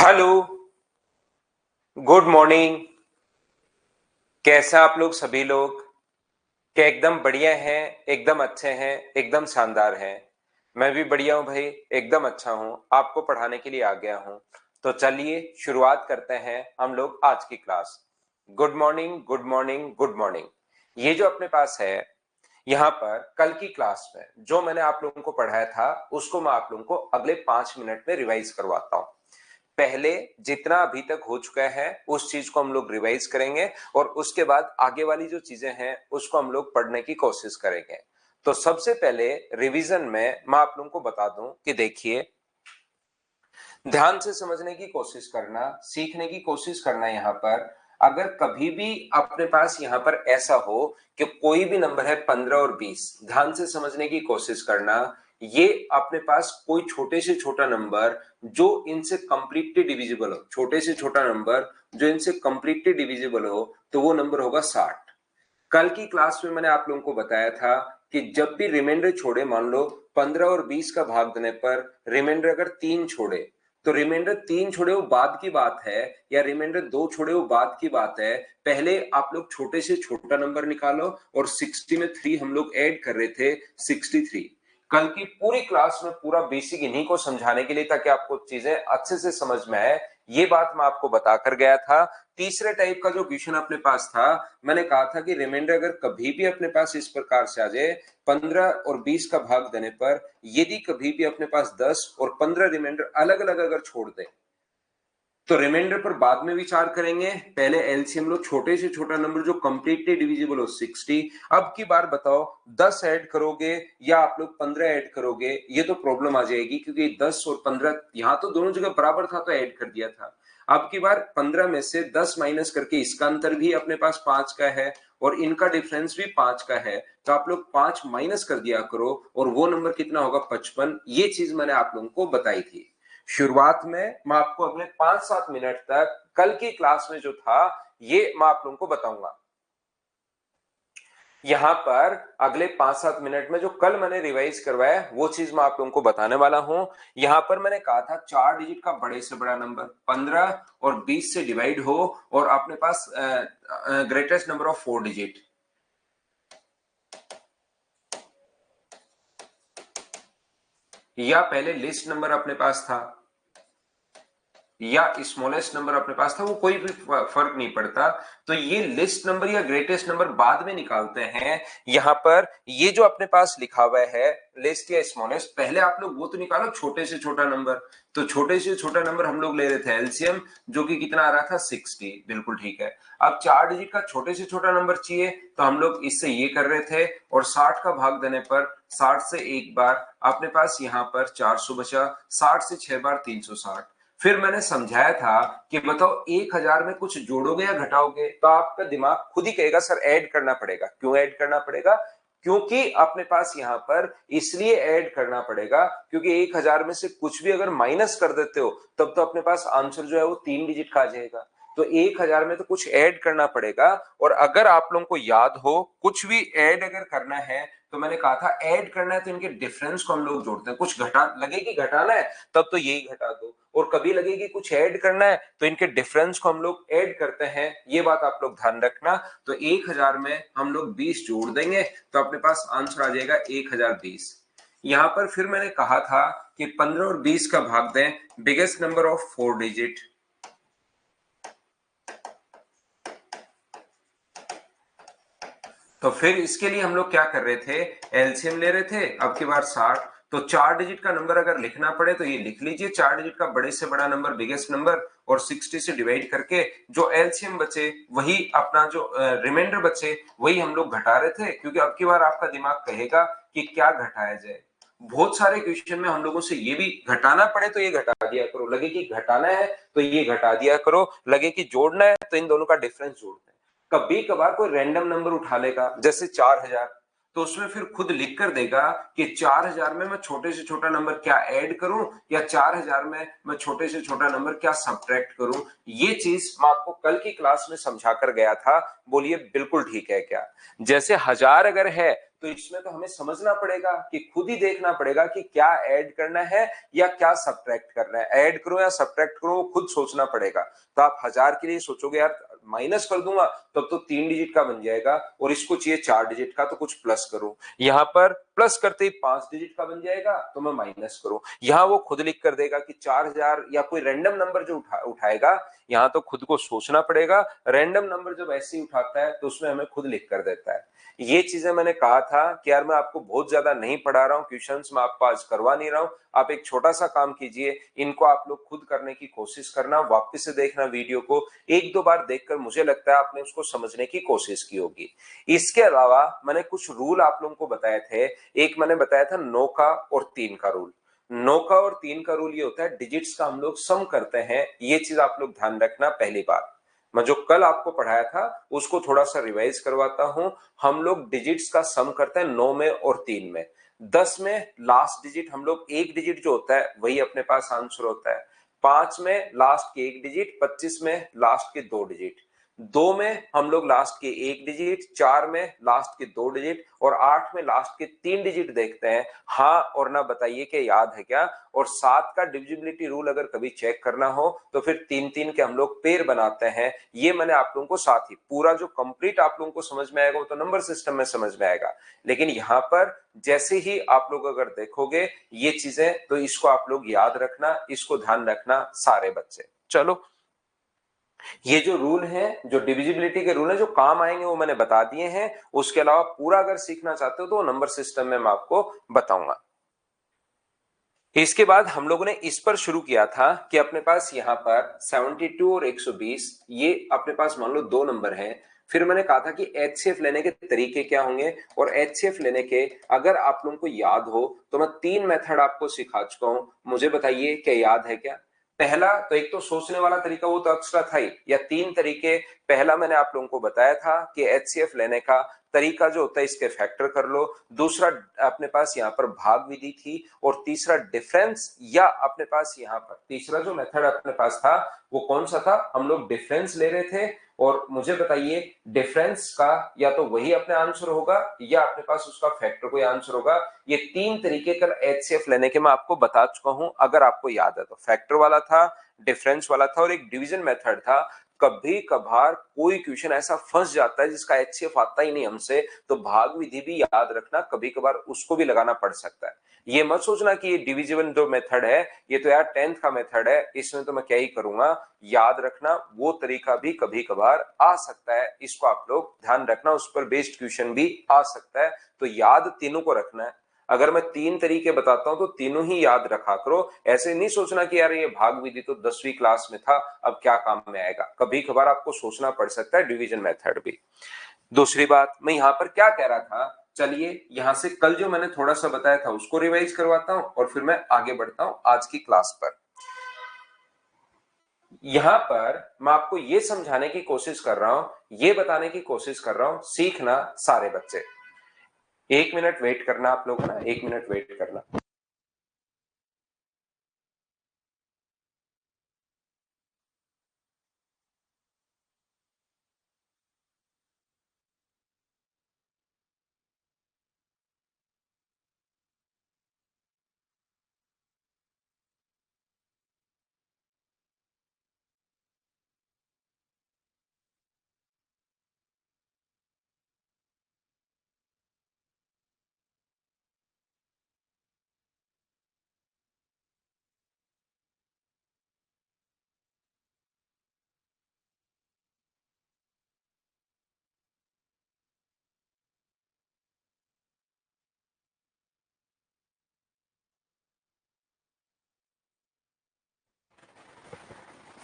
Hello, good morning. कैसा आप लोग सभी लोग? क्या एकदम बढ़िया हैं, एकदम अच्छे हैं, एकदम शानदार हैं? मैं भी बढ़िया हूं भाई, एकदम अच्छा हूं। आपको पढ़ाने के लिए आ गया हूं। तो चलिए शुरुआत करते हैं हम लोग आज की class. Good morning, good morning, good morning. ये जो अपने पास है, यहाँ पर कल की क्लास में जो मैंने आप लोगों को पढ़ाया था उसको मैं आप लोगों को अगले 5 मिनट में रिवाइज करवाता हूँ। पहले जितना अभी तक हो चुका है उस चीज को हम लोग रिवाइज करेंगे और उसके बाद आगे वाली जो चीजें हैं उसको हम लोग पढ़ने की कोशिश करेंगे। तो सबसे पहले रिवीजन में मैं आप लोगों को बता दूं कि देखिए, ध्यान से समझने की कोशिश करना, सीखने की कोशिश करना। यहाँ पर अगर कभी भी अपने पास यहाँ पर ऐसा हो कि कोई भी नंबर है 15 और 20, ध्यान से समझने की कोशिश करना। ये अपने पास कोई छोटे से छोटा नंबर जो इनसे कंप्लीटली डिविजिबल हो, छोटे से छोटा नंबर जो इनसे कंप्लीटली डिविजिबल हो, तो वो नंबर होगा 60। कल की क्लास में मैंने आप लोगों को बताया था कि जब भी रिमाइंडर छोड़े, मान लो 15 और 20 का भाग देने पर रिमाइंडर अगर 3 छोड़े, तो रिमाइंडर 3 छोड़े वो बाद की बात है, या रिमाइंडर 2 छोड़े वो बाद की बात है। पहले आप लोग छोटे से छोटा नंबर निकालो, और 60 में 3 हम लोग ऐड कर रहे थे, 63। कल की पूरी क्लास में पूरा बेसिक इन्हीं को समझाने के लिए, ताकि आपको चीजें अच्छे से समझ में आए, ये बात मैं आपको बताकर गया था। तीसरे टाइप का जो क्वेश्चन अपने पास था, मैंने कहा था कि रिमाइंडर अगर कभी भी अपने पास इस प्रकार से आ जाए, 15 और 20 का भाग देने पर यदि कभी भी अपने पास 10 और 15 रिमाइंडर अलग अलग अगर छोड़ दे, तो रिमाइंडर पर बाद में विचार करेंगे। पहले एलसीएम लो, छोटे से छोटा नंबर जो कंप्लीटली डिविजिबल हो 60। अब की बार बताओ 10 ऐड करोगे या आप लोग 15 ऐड करोगे, ये तो प्रॉब्लम आ जाएगी, क्योंकि 10 और 15 यहां तो दोनों जगह बराबर था तो ऐड कर दिया था। अब की बार 15 में से 10 माइनस करके इसका अंतर भी अपने पास 5 का है, और इनका डिफरेंस भी 5 का है, तो आप लोग 5 माइनस कर दिया करो, और वो नंबर कितना होगा, 55। ये चीज मैंने आप लोगों को बताई थी शुरुआत में। मैं आपको अगले 5-7 मिनट तक कल की क्लास में जो था ये मैं आप लोगों को बताऊंगा। यहां पर अगले 5-7 मिनट में जो कल मैंने रिवाइज करवाया वो चीज मैं आप लोगों को बताने वाला हूं। यहां पर मैंने कहा था 4 डिजिट का बड़े से बड़ा नंबर 15 और 20 से डिवाइड हो, और अपने पास ग्रेटेस्ट नंबर ऑफ 4 डिजिट, या पहले लिस्ट नंबर अपने पास था या स्मॉलेस्ट नंबर अपने पास था, वो कोई भी फर्क नहीं पड़ता। तो ये लिस्ट नंबर या ग्रेटेस्ट नंबर बाद में निकालते हैं। यहां पर ये जो अपने पास लिखा हुआ है लिस्ट या स्मॉलेस्ट, पहले आप लोग वो तो निकालो छोटे से छोटा नंबर। तो छोटे से छोटा नंबर हम लोग ले रहे थे एलसीएम, जो कि कितना आ रहा था, 60। बिल्कुल ठीक है। अब 4 डिजिट का छोटे से छोटा नंबर चाहिए, तो हम लोग इससे ये कर रहे थे, और 60 का भाग देने पर 60 से एक बार अपने पास यहाँ पर 400 बचा, 60 से 6 बार 360। फिर मैंने समझाया था कि बताओ 1000 में कुछ जोड़ोगे या घटाओगे, तो आपका दिमाग खुद ही कहेगा सर ऐड करना पड़ेगा। क्यों ऐड करना पड़ेगा? क्योंकि अपने पास यहां पर इसलिए ऐड करना पड़ेगा क्योंकि 1000 में से कुछ भी अगर माइनस कर देते हो, तब तो अपने पास आंसर जो है वो 3 डिजिट का आ जाएगा। तो 1000 में तो कुछ ऐड करना पड़ेगा। और अगर आप लोगों को याद हो, कुछ भी ऐड अगर करना है, तो मैंने कहा था ऐड करना है तो इनके डिफरेंस को हम लोग जोड़ते हैं। कुछ घटा लगे कि घटाना है, तब तो यही घटा दो, और कभी लगे कि कुछ ऐड करना है तो इनके डिफरेंस को हम लोग ऐड करते हैं। ये बात आप लोग ध्यान रखना। तो 1000 में हम लोग 20 जोड़ देंगे, तो अपने पास आंसर आ जाएगा 1020। यहां पर फिर मैंने कहा था कि 15 और 20 का भाग दें बिगेस्ट नंबर ऑफ 4 डिजिट। तो फिर इसके लिए हम लोग क्या कर रहे थे, एलसीएम ले रहे थे। अब की बार 60, तो 4 डिजिट का नंबर अगर लिखना पड़े तो ये लिख लीजिए, 4 डिजिट का बड़े से बड़ा नंबर बिगेस्ट नंबर, और 60 से डिवाइड करके जो एलसीएम बचे वही अपना जो रिमाइंडर बचे वही हम लोग घटा रहे थे, क्योंकि अब की बार आपका दिमाग कहेगा कि क्या घटाया जाए। बहुत सारे क्वेश्चन में हम लोगों से ये भी, घटाना पड़े तो ये घटा दिया करो, लगे कि घटाना है तो ये घटा दिया करो, लगे कि जोड़ना है तो इन दोनों का डिफरेंस जोड़ दें। कभी कभार कोई रैंडम नंबर उठा लेगा, जैसे 4000, तो उसमें फिर खुद लिख कर देगा कि 4000 में मैं छोटे से छोटा नंबर क्या ऐड करूं या 4000 में मैं छोटे से छोटा नंबर क्या सब्ट्रैक्ट करूं। ये चीज मैं आपको कल की क्लास में समझा कर गया था। बोलिए बिल्कुल ठीक है क्या? जैसे 1000 अगर है तो इसमें तो हमें समझना पड़ेगा कि खुद ही देखना पड़ेगा कि क्या ऐड करना है या क्या सब्ट्रैक्ट करना है। ऐड करो या सब्ट्रैक्ट करो वो खुद सोचना पड़ेगा। तो आप 1000 के लिए सोचोगे यार माइनस कर दूंगा तब तो 3 डिजिट का बन जाएगा और इसको चाहिए 4 डिजिट का, तो कुछ प्लस करो। यहां पर प्लस करते ही 5 डिजिट का बन जाएगा तो मैं माइनस करूं। यहां वो खुद लिख कर देगा कि 4000 या कोई रैंडम नंबर जो उठाएगा। यहां तो खुद को सोचना पड़ेगा। रैंडम नंबर जब ऐसे ही उठाता है तो उसमें हमें खुद लिख कर देता है। ये चीजें मैंने कहा था कि यार मैं आपको बहुत ज्यादा नहीं पढ़ा रहा हूँ, क्वेश्चंस मैं आपको आज करवा नहीं रहा हूँ। आप एक छोटा सा काम कीजिए, इनको आप लोग खुद करने की कोशिश करना, वापस से देखना वीडियो को। एक दो बार देखकर मुझे लगता है आपने उसको समझने की कोशिश की होगी। इसके अलावा मैंने कुछ रूल आप लोगों को बताए थे। एक मैंने बताया था 9 का और 3 का रूल। 9 का और 3 का रूल ये होता है डिजिट्स का हम लोग सम करते हैं। ये चीज आप लोग ध्यान रखना। पहली बार मैं जो कल आपको पढ़ाया था उसको थोड़ा सा रिवाइज करवाता हूं। हम लोग डिजिट्स का सम करते हैं 9 में और 3 में। 10 में लास्ट डिजिट हम लोग एक डिजिट जो होता है वही अपने पास आंसर होता है। 5 में लास्ट के एक डिजिट, 25 में लास्ट के दो डिजिट, 2 में हम लोग लास्ट के एक डिजिट, 4 में लास्ट के दो डिजिट और 8 में लास्ट के 3 डिजिट देखते हैं। हाँ और ना बताइए कि याद है क्या? और 7 का डिविजिबिलिटी रूल अगर कभी चेक करना हो तो फिर 3-3 के हम लोग पेयर बनाते हैं। ये मैंने आप लोगों को साथ ही पूरा जो कंप्लीट आप लोगों को समझ में आएगा वो तो नंबर सिस्टम में समझ में आएगा। लेकिन यहां पर जैसे ही आप लोग अगर देखोगे ये चीजें तो इसको आप लोग याद रखना, इसको ध्यान रखना सारे बच्चे। चलो ये जो रूल है, जो डिविजिबिलिटी के रूल है, जो काम आएंगे वो मैंने बता दिए हैं। उसके अलावा पूरा अगर सीखना चाहते हो तो नंबर सिस्टम में मैं आपको बताऊंगा। इसके बाद हम लोगों ने इस पर शुरू किया था कि अपने पास यहां पर 72 और 120 ये अपने पास मान लो दो नंबर हैं। फिर मैंने कहा था कि एचसीएफ लेने के तरीके क्या होंगे और एचसीएफ लेने के अगर आप लोगों को याद हो तो मैं 3 मेथड आपको सिखा चुका हूं। मुझे बताइए क्या याद है क्या? पहला तो एक तो सोचने वाला तरीका वो तो एक्स्ट्रा था ही, या 3 तरीके। पहला मैंने आप लोगों को बताया था कि एचसीएफ लेने का तरीका जो होता है इसके फैक्टर कर लो। दूसरा अपने पास यहाँ पर भाग विधि थी और तीसरा डिफरेंस, या अपने पास यहाँ पर तीसरा जो मेथड अपने पास था वो कौन सा था? हम लोग डिफरेंस ले रहे थे। और मुझे बताइए डिफरेंस का या तो वही अपने आंसर होगा या अपने पास उसका फैक्टर कोई आंसर होगा। ये 3 तरीके का एचसीएफ लेने के मैं आपको बता चुका हूं। अगर आपको याद है तो फैक्टर वाला था, डिफरेंस वाला था और एक डिवीजन मेथड था। कभी कभार कोई क्वेश्चन ऐसा फंस जाता है जिसका एचसीएफ आता ही नहीं हमसे, तो भाग विधि भी याद रखना, कभी कभार उसको भी लगाना पड़ सकता है। ये मत सोचना कि ये डिविजन जो मेथड है ये तो यार 10th का मेथड है, इसमें तो मैं क्या ही करूंगा। याद रखना वो तरीका भी कभी कभार आ सकता है, इसको आप लोग ध्यान रखना। उस पर बेस्ड क्वेश्चन भी आ सकता है, तो याद तीनों को रखना है। अगर मैं 3 तरीके बताता हूं तो तीनों ही याद रखा करो। ऐसे नहीं सोचना कि यार ये भाग विधि तो 10वीं क्लास में था, अब क्या काम में आएगा। कभी कभार आपको सोचना पड़ सकता है डिवीजन मेथड भी। दूसरी बात मैं यहां पर क्या कह रहा था, चलिए यहां से कल जो मैंने थोड़ा सा बताया था उसको रिवाइज करवाता हूं और फिर मैं आगे बढ़ता हूं आज की क्लास पर। यहां पर मैं आपको ये समझाने की कोशिश कर रहा हूं, ये बताने की कोशिश कर रहा हूं, सीखना सारे बच्चे। 1 मिनट वेट करना आप लोग ना, 1 मिनट वेट करना।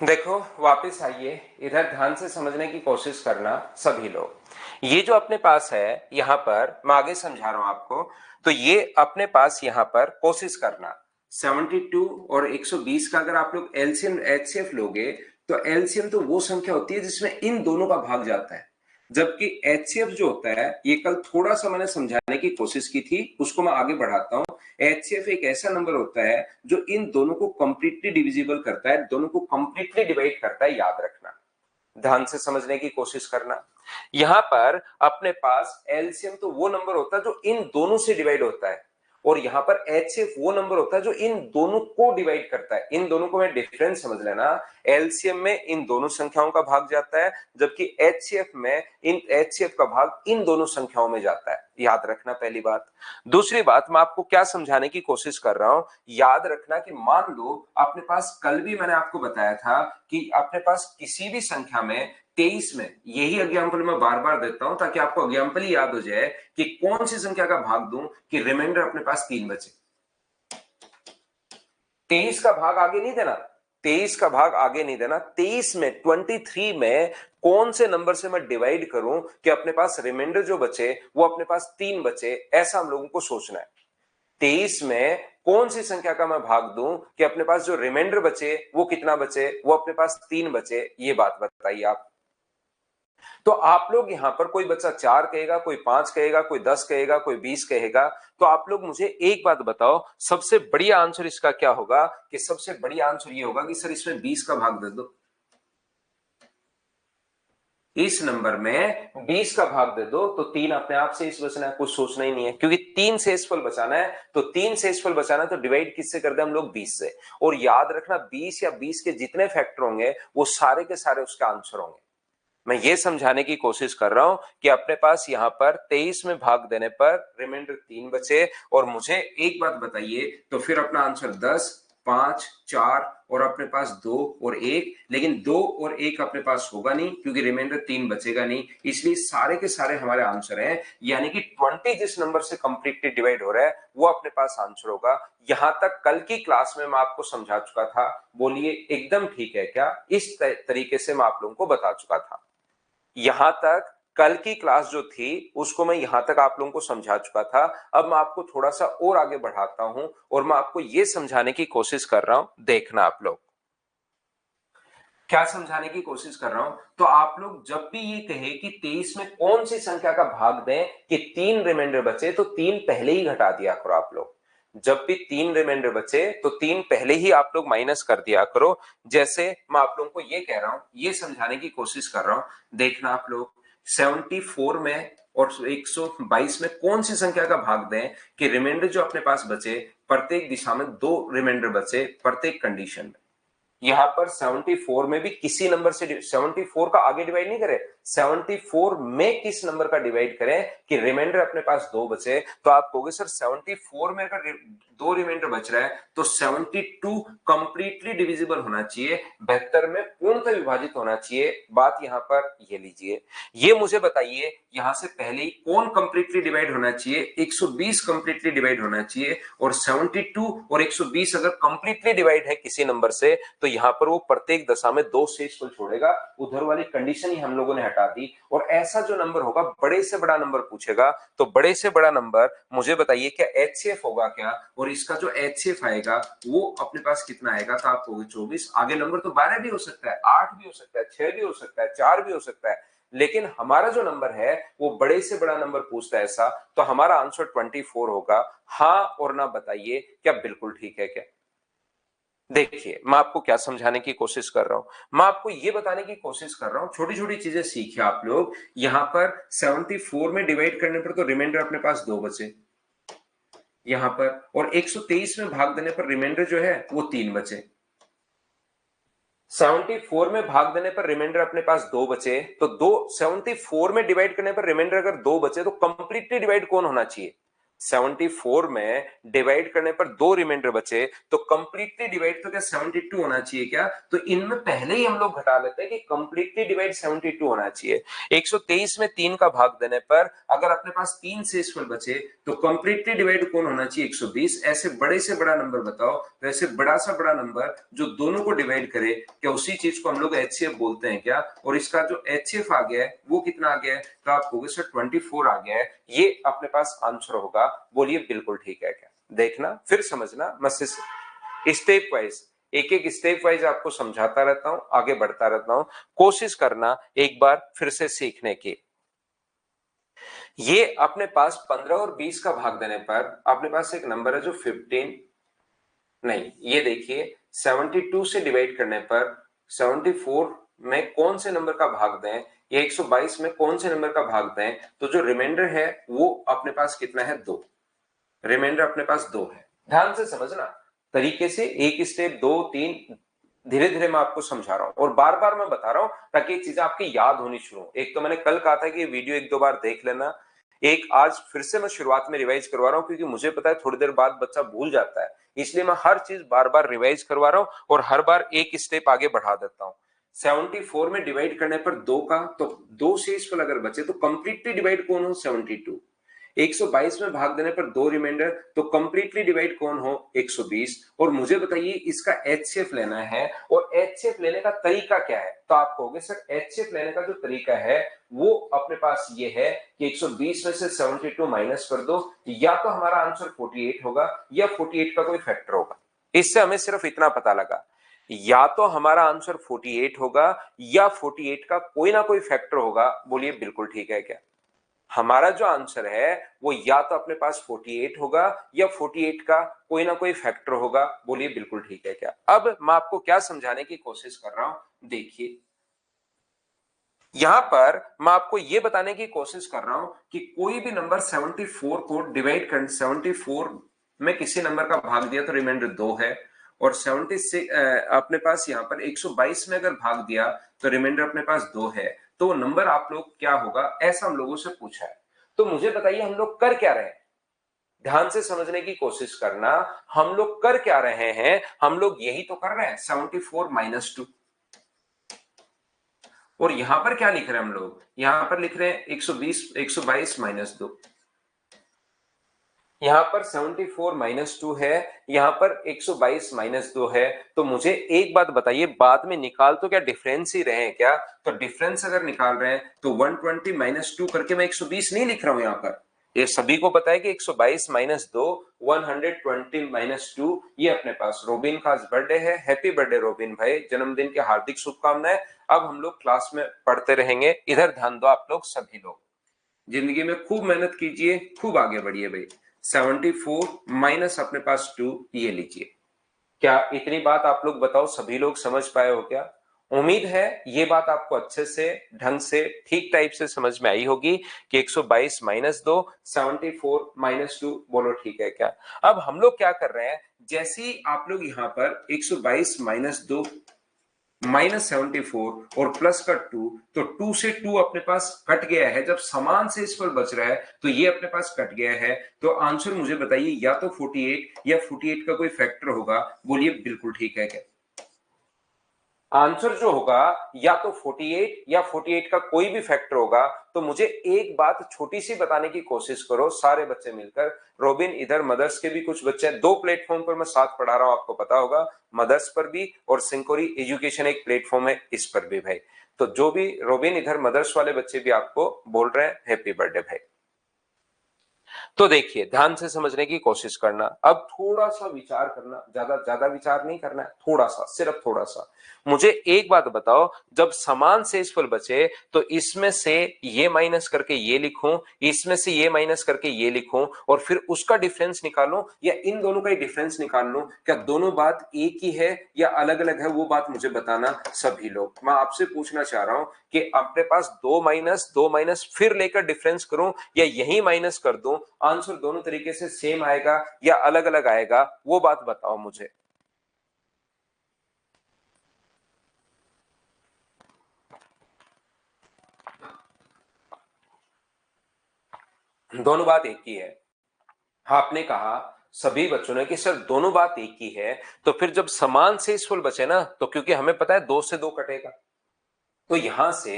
देखो वापस आइए, इधर ध्यान से समझने की कोशिश करना सभी लोग। ये जो अपने पास है यहां पर मैं आगे समझा रहा हूं आपको, तो ये अपने पास यहां पर कोशिश करना 72 और 120 का अगर आप लोग एलसीएम एचसीएफ लोगे तो एलसीएम तो वो संख्या होती है जिसमें इन दोनों का भाग जाता है। जबकि HCF जो होता है, ये कल थोड़ा सा मैंने समझाने की कोशिश की थी, उसको मैं आगे बढ़ाता हूं। HCF एक ऐसा नंबर होता है जो इन दोनों को कंप्लीटली डिविजिबल करता है, दोनों को कंप्लीटली डिवाइड करता है। याद रखना, ध्यान से समझने की कोशिश करना। यहां पर अपने पास एलसीएम तो वो नंबर होता है जो इन दोनों से डिवाइड होता है, और यहां पर एचसीएफ वो नंबर होता है जो इन दोनों को डिवाइड करता है। इन दोनों को मैं डिफरेंस समझ लेना, एलसीएम में इन दोनों संख्याओं का भाग जाता है, जबकि एचसीएफ में इन एचसीएफ का भाग इन दोनों संख्याओं में जाता है। याद रखना पहली बात। दूसरी बात, मैं आपको क्या समझाने की कोशिश कर रहा हूं, याद रखना कि मान लो अपने पास, कल भी मैंने आपको बताया था कि अपने पास किसी भी संख्या में 23 में, यही एग्जाम्पल मैं बार बार देता हूं ताकि आपको एग्जाम्पल ही याद हो जाए कि कौन सी संख्या का भाग दूं कि रिमाइंडर अपने पास 3 बचे। 23 का भाग आगे नहीं देना, 23 का भाग आगे नहीं देना। 23 में 23 में कौन से नंबर से मैं डिवाइड करूं कि अपने पास रिमाइंडर जो बचे वो अपने पास 3 बचे, ऐसा हम लोगों को सोचना है। 23 में कौन सी संख्या का मैं भाग दूं कि अपने पास जो रिमाइंडर बचे वो कितना बचे, वो अपने पास 3 बचे, ये बात बताइए आप। तो आप लोग यहां पर, कोई बच्चा 4 कहेगा, कोई 5 कहेगा, कोई 10 कहेगा, कोई 20 कहेगा, तो आप लोग मुझे एक बात बताओ, सबसे बढ़िया आंसर इसका क्या होगा? कि सबसे बढ़िया आंसर ये होगा कि सर इसमें 20 का भाग दे दो, इस नंबर में 20 का भाग दे दो, तो 3 अपने आप से इस बचना है, कुछ सोचना ही नहीं है, क्योंकि 3 शेषफल बचाना है। तो 3 शेषफल बचाना है तो डिवाइड किससे कर दे हम लोग? 20 से। और याद रखना 20 या 20 के जितने फैक्टर होंगे वो सारे के सारे उसका आंसर होंगे। मैं ये समझाने की कोशिश कर रहा हूं कि अपने पास यहां पर 23 में भाग देने पर रिमाइंडर 3 बचे। और मुझे एक बात बताइए, तो फिर अपना आंसर 10, 5, 4 और अपने पास 2 और 1, लेकिन 2 और 1 अपने पास होगा नहीं क्योंकि रिमाइंडर 3 बचेगा नहीं, इसलिए सारे के सारे हमारे आंसर हैं। यानी कि 20 जिस नंबर से कंप्लीटली डिवाइड हो रहा है वो अपने पास आंसर होगा। यहां तक कल की क्लास में मैं आपको समझा चुका था, बोलिए एकदम ठीक है क्या? इस तरीके से मैं आप लोगों को बता चुका था। यहां तक कल की क्लास जो थी उसको मैं यहां तक आप लोगों को समझा चुका था। अब मैं आपको थोड़ा सा और आगे बढ़ाता हूं और मैं आपको यह समझाने की कोशिश कर रहा हूं। देखना आप लोग क्या समझाने की कोशिश कर रहा हूं। तो आप लोग जब भी ये कहे कि 23 में कौन सी संख्या का भाग दें कि 3 रिमाइंडर बचे, तो 3 पहले ही घटा दिया करो आप लोग। जब भी 3 रिमाइंडर बचे तो 3 पहले ही आप लोग माइनस कर दिया करो। जैसे मैं आप लोगों को ये कह रहा हूं, ये समझाने की कोशिश कर रहा हूं। देखना आप लोग, 74 में और 122 में कौन सी संख्या का भाग दें कि रिमाइंडर जो अपने पास बचे, प्रत्येक दिशा में 2 रिमाइंडर बचे प्रत्येक कंडीशन में। यहां पर 74 में भी किसी नंबर से 74 का आगे डिवाइड नहीं करें, 74 में किस नंबर का डिवाइड करें कि रिमाइंडर अपने पास 2 बचे। तो आप कहोगे सर 74 में अगर 2 रिमाइंडर बच रहा है तो 72 कंप्लीटली डिविजिबल होना चाहिए, 72 में पूर्णतः विभाजित होना चाहिए। बात यहां पर ये लीजिए, ये मुझे बताइए यहां से पहले ही कौन कंप्लीटली डिवाइड होना चाहिए? 120 कंप्लीटली डिवाइड होना चाहिए। और 72 और 120 अगर कंप्लीटली डिवाइड है किसी नंबर से तो यहां पर वो प्रत्येक दशा में 2 शेषफल छोड़ेगा, उधर वाली कंडीशन ही हम लोगों ने हटा दी। और ऐसा जो नंबर होगा, बड़े से बड़ा नंबर पूछेगा, तो बड़े से बड़ा नंबर मुझे बताइए क्या एचसीएफ होगा क्या? और इसका जो एचसीएफ आएगा वो अपने पास कितना आएगा? तो आप कहोगे 24। आगे नंबर तो 12 भी हो सकता है, 8 भी हो सकता है, 6 भी हो सकता है, 4 भी हो सकता है, लेकिन हमारा जो नंबर है वो बड़े से बड़ा नंबर पूछता है ऐसा, तो हमारा आंसर 24 होगा। हाँ और ना बताइए क्या बिल्कुल ठीक है क्या? देखिए मैं आपको क्या समझाने की कोशिश कर रहा हूं, मैं आपको यह बताने की कोशिश कर रहा हूं, छोटी छोटी चीजें सीखिए आप लोग। यहां पर 74 में डिवाइड करने पर तो रिमाइंडर अपने पास 2 बचे यहां पर, और 123 में भाग देने पर रिमाइंडर जो है वो 3 बचे। 74 में भाग देने पर रिमाइंडर अपने पास 2 बचे, तो 74 में डिवाइड करने पर रिमाइंडर अगर 2 बचे तो कंप्लीटली डिवाइड कौन होना चाहिए? 74 में डिवाइड करने पर 2 रिमाइंडर बचे, तो कंप्लीटली डिवाइड तो क्या 72 होना चाहिए क्या? तो इनमें पहले ही हम लोग घटा लेते हैं कि कंप्लीटली डिवाइड 72 होना चाहिए। 123 में 3 का भाग देने पर अगर अपने पास 3 शेषफल बचे तो कंप्लीटली डिवाइड कौन होना चाहिए? 120। ऐसे बड़े से बड़ा नंबर बताओ, तो ऐसे बड़ा सा बड़ा नंबर जो दोनों को डिवाइड करे, क्या उसी चीज को हम लोग एचसीएफ बोलते हैं क्या? और इसका जो एचसीएफ आ गया है वो कितना आ गया है? तो आप कहोगे सर 24 आ गया है, ये अपने पास आंसर होगा। बोलिए बिल्कुल ठीक है क्या? देखना फिर समझना, मैं स्टेप वाइज एक एक स्टेप वाइज आपको समझाता रहता हूं, आगे बढ़ता रहता हूं, कोशिश करना एक बार फिर से सीखने की। ये अपने पास 15 और 20 का भाग देने पर अपने पास एक नंबर है जो 15 नहीं, ये देखिए 72 से डिवाइड करने पर 74 में कौन से नंबर का भाग दें या 122 में कौन से नंबर का भाग दें, तो जो रिमाइंडर है वो अपने पास कितना है, 2। रिमाइंडर अपने पास 2 है। ध्यान से समझना तरीके से, एक स्टेप 2 3 धीरे धीरे मैं आपको समझा रहा हूं और बार बार मैं बता रहा हूं ताकि ये चीजें आपकी याद होनी शुरू हो। एक तो मैंने कल कहा था कि ये वीडियो 1-2 बार देख लेना, एक आज फिर से मैं शुरुआत में रिवाइज करवा रहा हूं क्योंकि मुझे पता है थोड़ी देर बाद बच्चा भूल जाता है, इसलिए मैं हर चीज बार बार रिवाइज करवा रहा हूं और हर बार एक स्टेप आगे बढ़ा देता हूं। 74 में डिवाइड करने पर 2 का, तो 2 से इस पर अगर बचे तो कंप्लीटली डिवाइड कौन हो, 72। 122 में भाग देने पर 2 रिमाइंडर, तो कंप्लीटली डिवाइड कौन हो, 120। और मुझे बताइए इसका एचसीएफ लेना है और एचसीएफ लेने का तरीका क्या है, तो आप कहोगे सर एचसीएफ लेने का जो तरीका है वो अपने पास ये है कि 120 में से 72 माइनस कर दो, या तो हमारा आंसर 48 होगा या 48 का कोई फैक्टर होगा। इससे हमें सिर्फ इतना पता लगा, या तो हमारा आंसर 48 होगा या 48 का कोई ना कोई फैक्टर होगा। बोलिए बिल्कुल ठीक है क्या? हमारा जो आंसर है वो या तो अपने पास 48 होगा या 48 का कोई ना कोई फैक्टर होगा। बोलिए बिल्कुल ठीक है क्या? अब मैं आपको क्या समझाने की कोशिश कर रहा हूं, देखिए यहां पर मैं आपको यह बताने की कोशिश कर रहा हूं कि कोई भी नंबर 74 को डिवाइड कर, 74 में किसी नंबर का भाग दिया तो रिमाइंडर 2 है, और 76 अपने पास यहां पर 122 में अगर भाग दिया तो रिमाइंडर अपने पास 2 है। तो वो नंबर आप लोग क्या होगा, ऐसा हम लोगों से पूछा है। तो मुझे बताइए हम लोग कर क्या रहे हैं, ध्यान से समझने की कोशिश करना। हम लोग कर क्या रहे हैं, हम लोग यही तो कर रहे हैं, 74 माइनस 2। और यहां पर क्या लिख रहे हैं हम लोग, यहां पर लिख रहे हैं 122 माइनस 2। यहां पर 74 माइनस 2 है, यहां पर 122 माइनस 2 है। तो मुझे एक बात बताइए, बाद में निकाल तो क्या डिफरेंस ही रहे हैं क्या? तो डिफरेंस अगर निकाल रहे हैं तो 120 माइनस 2 करके मैं 120 नहीं लिख रहा हूं यहां पर। ये सभी को पता है कि 122 माइनस 2 120 माइनस 2। ये अपने पास रोबिन का आज बर्थडे है, हैप्पी बर्थडे रोबिन भाई, जन्मदिन की हार्दिक शुभकामनाएं। अब हम लोग क्लास में पढ़ते रहेंगे, इधर ध्यान दो आप लोग सभी लोग, जिंदगी में खूब मेहनत कीजिए, खूब आगे बढ़िए भाई। 74 माइनस अपने पास 2, ये लीजिए। क्या इतनी बात आप लोग बताओ सभी लोग समझ पाए हो क्या? उम्मीद है ये बात आपको अच्छे से ढंग से ठीक टाइप से समझ में आई होगी कि 122 माइनस 2 74 माइनस 2, बोलो ठीक है क्या? अब हम लोग क्या कर रहे हैं, जैसे ही आप लोग यहां पर 122 माइनस 2 -74 और प्लस का 2, तो 2 से 2 अपने पास कट गया है, जब समान से इस पर बच रहा है तो ये अपने पास कट गया है। तो आंसर मुझे बताइए या तो 48 या 48 का कोई फैक्टर होगा। बोलिए बिल्कुल ठीक है क्या? आंसर जो होगा या तो 48 या 48 का कोई भी फैक्टर होगा। तो मुझे एक बात छोटी सी बताने की कोशिश करो सारे बच्चे मिलकर। रोबिन इधर मदर्स के भी कुछ बच्चे, 2 प्लेटफॉर्म पर मैं साथ पढ़ा रहा हूं, आपको पता होगा, मदर्स पर भी और सिंकोरी एजुकेशन एक प्लेटफॉर्म है इस पर भी भाई। तो जो भी रोबिन इधर मदर्स वाले बच्चे भी आपको बोल रहे हैं हैप्पी बर्थडे भाई। तो देखिए ध्यान से समझने की कोशिश करना, अब थोड़ा सा विचार करना, ज्यादा ज्यादा विचार नहीं करना है, थोड़ा सा, सिर्फ थोड़ा सा। मुझे एक बात बताओ, जब समान शेषफल बचे तो इसमें से ये माइनस करके ये लिखूं, इसमें से ये माइनस करके ये लिखूं और फिर उसका डिफरेंस निकालूं, या इन दोनों का ही डिफरेंस निकाल लूं? क्या दोनों बात एक ही है या अलग अलग है, वो बात मुझे बताना सभी लोग। मैं आपसे पूछना चाह रहा हूं कि अपने पास 2 माइनस फिर लेकर डिफरेंस करूं या यही माइनस कर दूं, आंसर दोनों तरीके से सेम आएगा या अलग अलग आएगा, वो बात बताओ मुझे। दोनों बात एक ही है। आपने कहा सभी बच्चों ने कि सर दोनों बात एक ही है, तो फिर जब समान शेषफल बचे ना, तो क्योंकि हमें पता है 2 से 2 कटेगा, तो यहां से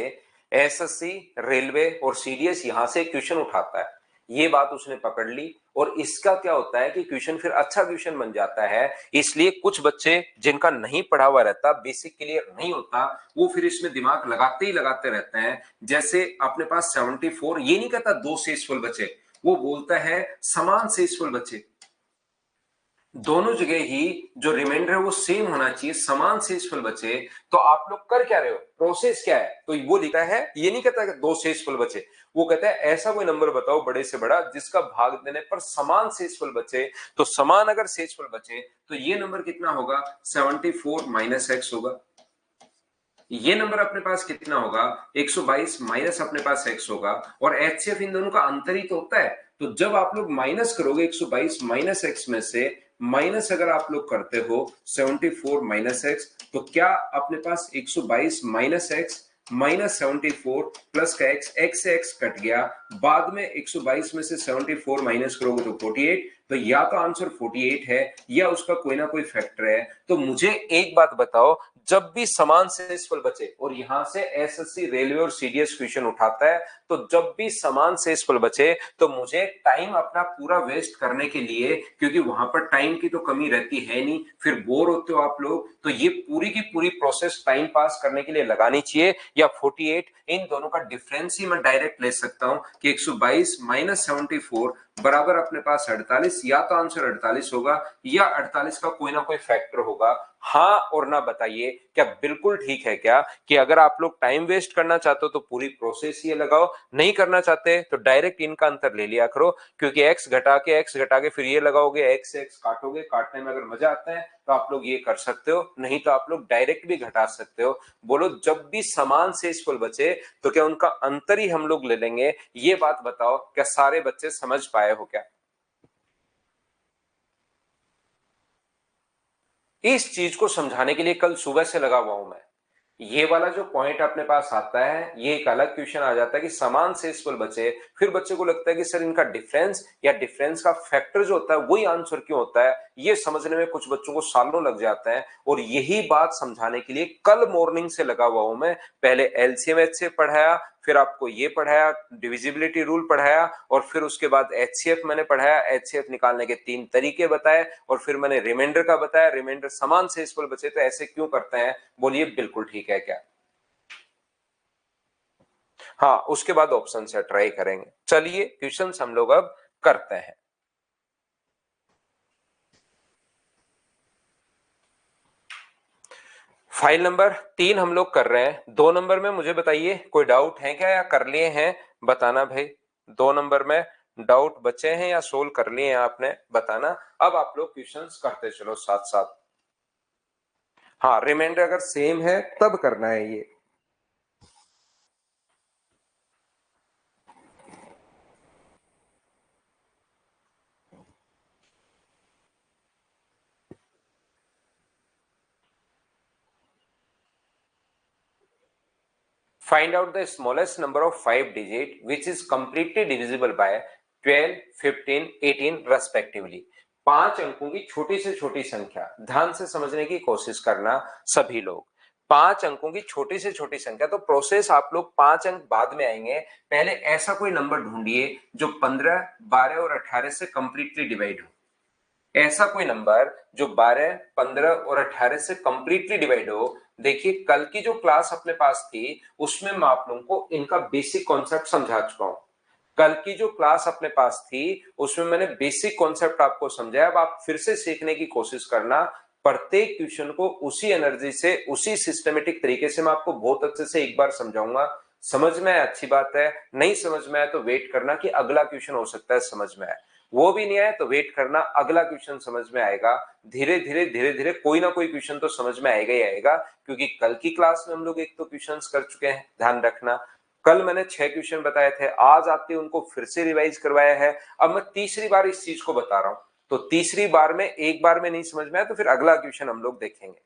एसएससी, रेलवे और सीडीएस यहां से क्वेश्चन उठाता है, ये बात उसने पकड़ ली। और इसका क्या होता है कि क्वेश्चन फिर अच्छा क्वेश्चन बन जाता है। इसलिए कुछ बच्चे जिनका नहीं पढ़ा हुआ रहता, बेसिक क्लियर नहीं होता, वो फिर इसमें दिमाग लगाते ही लगाते रहते हैं। जैसे अपने पास 74, ये नहीं कहता 2 शेषफल बचे, वो बोलता है समान शेषफल बचे। दोनों जगह ही जो रिमाइंडर है वो सेम होना चाहिए, समान शेषफल बचे। तो आप लोग कर क्या रहे हो, प्रोसेस क्या है, तो वो लिखा है, ये नहीं कहता कि दो शेषफल बचे, वो कहता है ऐसा कोई नंबर बताओ बड़े से बड़ा जिसका भाग देने पर समान शेषफल बचे। तो समान अगर शेषफल बचे तो ये नंबर कितना होगा, 74 माइनस एक्स होगा। ये नंबर अपने पास कितना होगा, 122 माइनस अपने पास x होगा। और एचसीएफ इन दोनों का अंतर ही तो होता है। तो जब आप लोग माइनस करोगे 122 माइनस x में से, माइनस अगर आप लोग करते हो 74 माइनस x, तो क्या अपने पास 122 माइनस x माइनस 74 प्लस का x से x कट गया, बाद में 122 में से 74 माइनस करोगे तो 48। तो या तो आंसर 48 है या उसका कोई ना कोई फैक्टर है। तो मुझे एक बात बताओ, जब भी समान शेषफल बचे, और यहां से एसएससी रेलवे और सीडीएस क्वेश्चन उठाता है, तो जब भी समान शेषफल बचे तो मुझे टाइम अपना पूरा वेस्ट करने के लिए, क्योंकि वहां पर टाइम की तो कमी रहती है नहीं, फिर बोर होते हो आप लोग, तो ये पूरी की पूरी प्रोसेस टाइम पास करने के लिए लगानी चाहिए। या 48 इन दोनों का डिफरेंस ही मैं डायरेक्ट ले सकता हूं कि 122 माइनस 74 बराबर अपने पास 48, या तो आंसर 48 होगा या 48 का कोई ना कोई फैक्टर होगा। हाँ और ना बताइए, क्या बिल्कुल ठीक है क्या कि अगर आप लोग टाइम वेस्ट करना चाहते हो तो पूरी प्रोसेस ये लगाओ, नहीं करना चाहते तो डायरेक्ट इनका अंतर ले लिया करो, क्योंकि एक्स घटा के फिर ये लगाओगे, एक्स से एक्स काटोगे, काटने में अगर मजा आता है तो आप लोग ये कर सकते हो, नहीं तो आप लोग डायरेक्ट भी घटा सकते हो। बोलो जब भी समान शेषफल बचे तो क्या उनका अंतर ही हम लोग ले लेंगे, ये बात बताओ, क्या सारे बच्चे समझ पाए हो क्या। इस चीज को समझाने के लिए कल सुबह से लगा हुआ हूं मैं। ये वाला जो पॉइंट अपने पास आता है, ये एक अलग क्वेश्चन आ जाता है कि समान शेषफल बचे, फिर बच्चे को लगता है कि सर इनका डिफरेंस या डिफरेंस का फैक्टर जो होता है वही आंसर क्यों होता है, ये समझने में कुछ बच्चों को सालों लग जाता है। और यही बात समझाने के लिए कल मॉर्निंग से लगा हुआ हूं मैं। पहले एलसीएम एच से पढ़ाया, फिर आपको ये पढ़ाया, डिविजिबिलिटी रूल पढ़ाया, और फिर उसके बाद एचसीएफ मैंने पढ़ाया, एचसीएफ निकालने के 3 तरीके बताए, और फिर मैंने रिमाइंडर का बताया, रिमाइंडर समान शेषफल बचे तो ऐसे क्यों करते हैं, बोलिए बिल्कुल ठीक है क्या। हाँ उसके बाद ऑप्शन से ट्राई करेंगे। चलिए क्वेश्चंस हम लोग अब करते हैं। फाइल नंबर 3 हम लोग कर रहे हैं। 2 नंबर में मुझे बताइए कोई डाउट है क्या या कर लिए हैं, बताना भाई। 2 नंबर में डाउट बचे हैं या सोल्व कर लिए हैं आपने, बताना। अब आप लोग क्वेश्चंस करते चलो साथ साथ। हाँ रिमाइंडर अगर सेम है तब करना है ये। Find out the smallest number of 5 digit which is completely divisible by 12, 15, 18 respectively। 5 अंकों की छोटी से छोटी संख्या, ध्यान से समझने की कोशिश करना सभी लोग। 5 अंकों की छोटी से छोटी संख्या, तो प्रोसेस आप लोग 5 अंक बाद में आएंगे। पहले ऐसा कोई नंबर ढूंढिए जो 15, 12 और 18 से कंप्लीटली डिवाइड हो। ऐसा कोई नंबर जो 12, 15 और 18 से कंप्लीटली डिवाइड हो। देखिए कल की जो क्लास अपने पास थी उसमें मैं आप लोगों को इनका बेसिक कॉन्सेप्ट समझा चुका हूं। कल की जो क्लास अपने पास थी उसमें मैंने बेसिक कॉन्सेप्ट आपको समझाया। अब आप फिर से सीखने की कोशिश करना, प्रत्येक क्वेश्चन को उसी एनर्जी से, उसी सिस्टमेटिक तरीके से मैं आपको बहुत अच्छे से एक बार समझाऊंगा। समझ में आए अच्छी बात है, नहीं समझ में आए तो वेट करना कि अगला क्वेश्चन हो सकता है समझ में आए, वो भी नहीं आए तो वेट करना अगला क्वेश्चन समझ में आएगा। धीरे धीरे कोई ना कोई क्वेश्चन तो समझ में आएगा ही आएगा, क्योंकि कल की क्लास में हम लोग एक तो क्वेश्चंस कर चुके हैं, ध्यान रखना। कल मैंने 6 क्वेश्चन बताए थे, आज आते उनको फिर से रिवाइज करवाया है। अब मैं तीसरी बार इस चीज को बता रहा हूं, तो तीसरी बार में एक बार में नहीं समझ में आया तो फिर अगला क्वेश्चन हम लोग देखेंगे।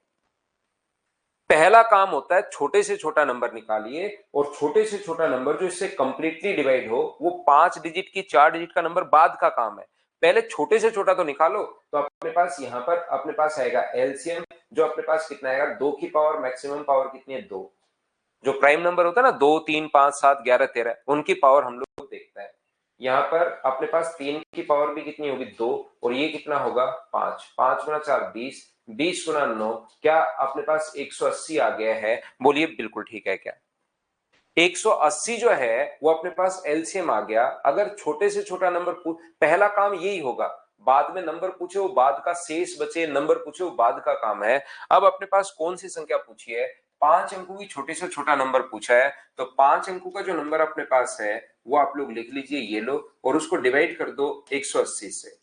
पहला काम होता है छोटे से छोटा नंबर निकालिए, और छोटे से छोटा नंबर जो इससे कंप्लीटली डिवाइड हो, वो 5 डिजिट की 4 डिजिट का नंबर बाद का काम है। पहले छोटे से छोटा तो निकालो। तो अपने पास यहां पर अपने पास आएगा एलसीएम, जो अपने पास कितना आएगा, 2 की पावर मैक्सिमम पावर कितनी है, 2। जो प्राइम नंबर होता है ना, 2, 3, 5, 7, 11, 13, उनकी पावर हम लोग देखते हैं। यहाँ पर अपने पास 3 की पावर भी कितनी होगी, 2, और ये कितना होगा, 5। 5 गुना 4 20, 20 गुना 9, क्या अपने पास 180 आ गया है, बोलिए बिल्कुल ठीक है क्या। 180 जो है वो अपने पास एलसीएम आ गया। अगर छोटे से छोटा नंबर, पहला काम यही होगा, बाद में नंबर पूछे वो बाद का शेष बचे, नंबर पूछे वो बाद का काम है। अब अपने पास कौन सी संख्या पूछी है, 5 अंकों की छोटे से छोटा नंबर पूछा है, तो 5 अंकों का जो नंबर अपने पास है वो आप लोग लिख लीजिए, ये लो, और उसको डिवाइड कर दो 180 से।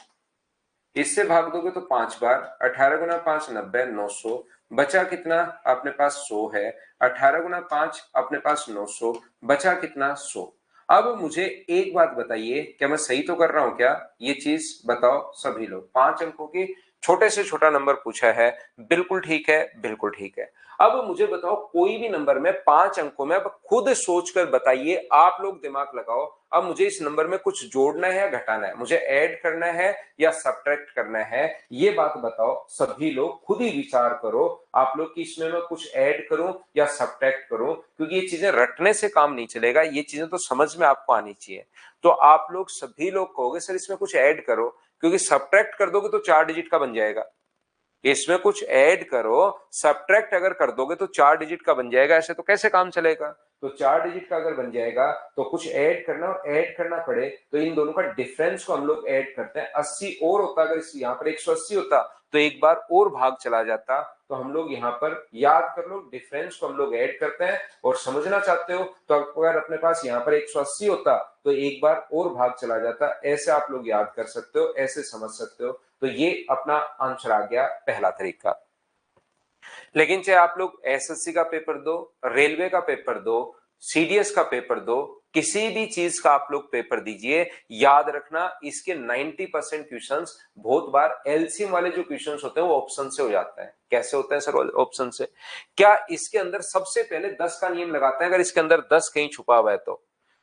इससे भाग दोगे तो 5 बार, 18 गुना 5 90, 900, बचा कितना अपने पास 100 है, 18 गुना 5 अपने पास 900, बचा कितना 100। अब मुझे एक बात बताइए, क्या मैं सही तो कर रहा हूं क्या, ये चीज बताओ सभी लोग। 5 अंकों की छोटे से छोटा नंबर पूछा है, बिल्कुल ठीक है, बिल्कुल ठीक है। अब मुझे बताओ कोई भी नंबर में 5 अंकों में, अब खुद सोचकर बताइए, आप लोग दिमाग लगाओ, अब मुझे इस नंबर में कुछ जोड़ना है या घटाना है, मुझे ऐड करना है या सब्ट्रैक्ट करना है, ये बात बताओ सभी लोग, खुद ही विचार करो आप लोग कि इसमें मैं कुछ ऐड करूं या सब्ट्रैक्ट करूं, क्योंकि ये चीजें रटने से काम नहीं चलेगा, ये चीजें तो समझ में आपको आनी चाहिए। तो आप लोग सभी लोग कहोगे सर इसमें कुछ ऐड करो, क्योंकि सब्ट्रैक्ट कर दोगे तो 4 डिजिट का बन जाएगा, इसमें कुछ ऐड करो, सब्ट्रैक्ट अगर कर दोगे तो 4 डिजिट का बन जाएगा, ऐसे तो कैसे काम चलेगा। तो 4 डिजिट का अगर बन जाएगा तो कुछ ऐड करना, और ऐड करना पड़े तो इन दोनों का डिफरेंस को हम लोग ऐड करते हैं। 80 और होता, अगर यहाँ पर 180 होता तो एक बार और भाग चला जाता, तो हम लोग यहाँ पर याद कर लो डिफरेंस को हम लोग ऐड करते हैं। और समझना चाहते हो तो अगर अपने पास यहाँ पर 180 होता तो एक बार और भाग चला जाता, ऐसे आप लोग याद कर सकते हो, ऐसे समझ सकते हो। तो ये अपना आंसर आ गया पहला तरीका। लेकिन चाहे आप लोग एसएससी का पेपर दो, रेलवे का पेपर दो, सीडीएस का पेपर दो, किसी भी चीज का आप लोग पेपर दीजिए, याद रखना इसके 90% क्वेश्चंस बहुत बार एलसीएम वाले जो क्वेश्चंस होते हैं वो ऑप्शन से हो जाते हैं। कैसे होते हैं सर ऑप्शन से, क्या इसके अंदर सबसे पहले 10 का नियम लगाते हैं, अगर इसके अंदर 10 कहीं छुपा हुआ है तो,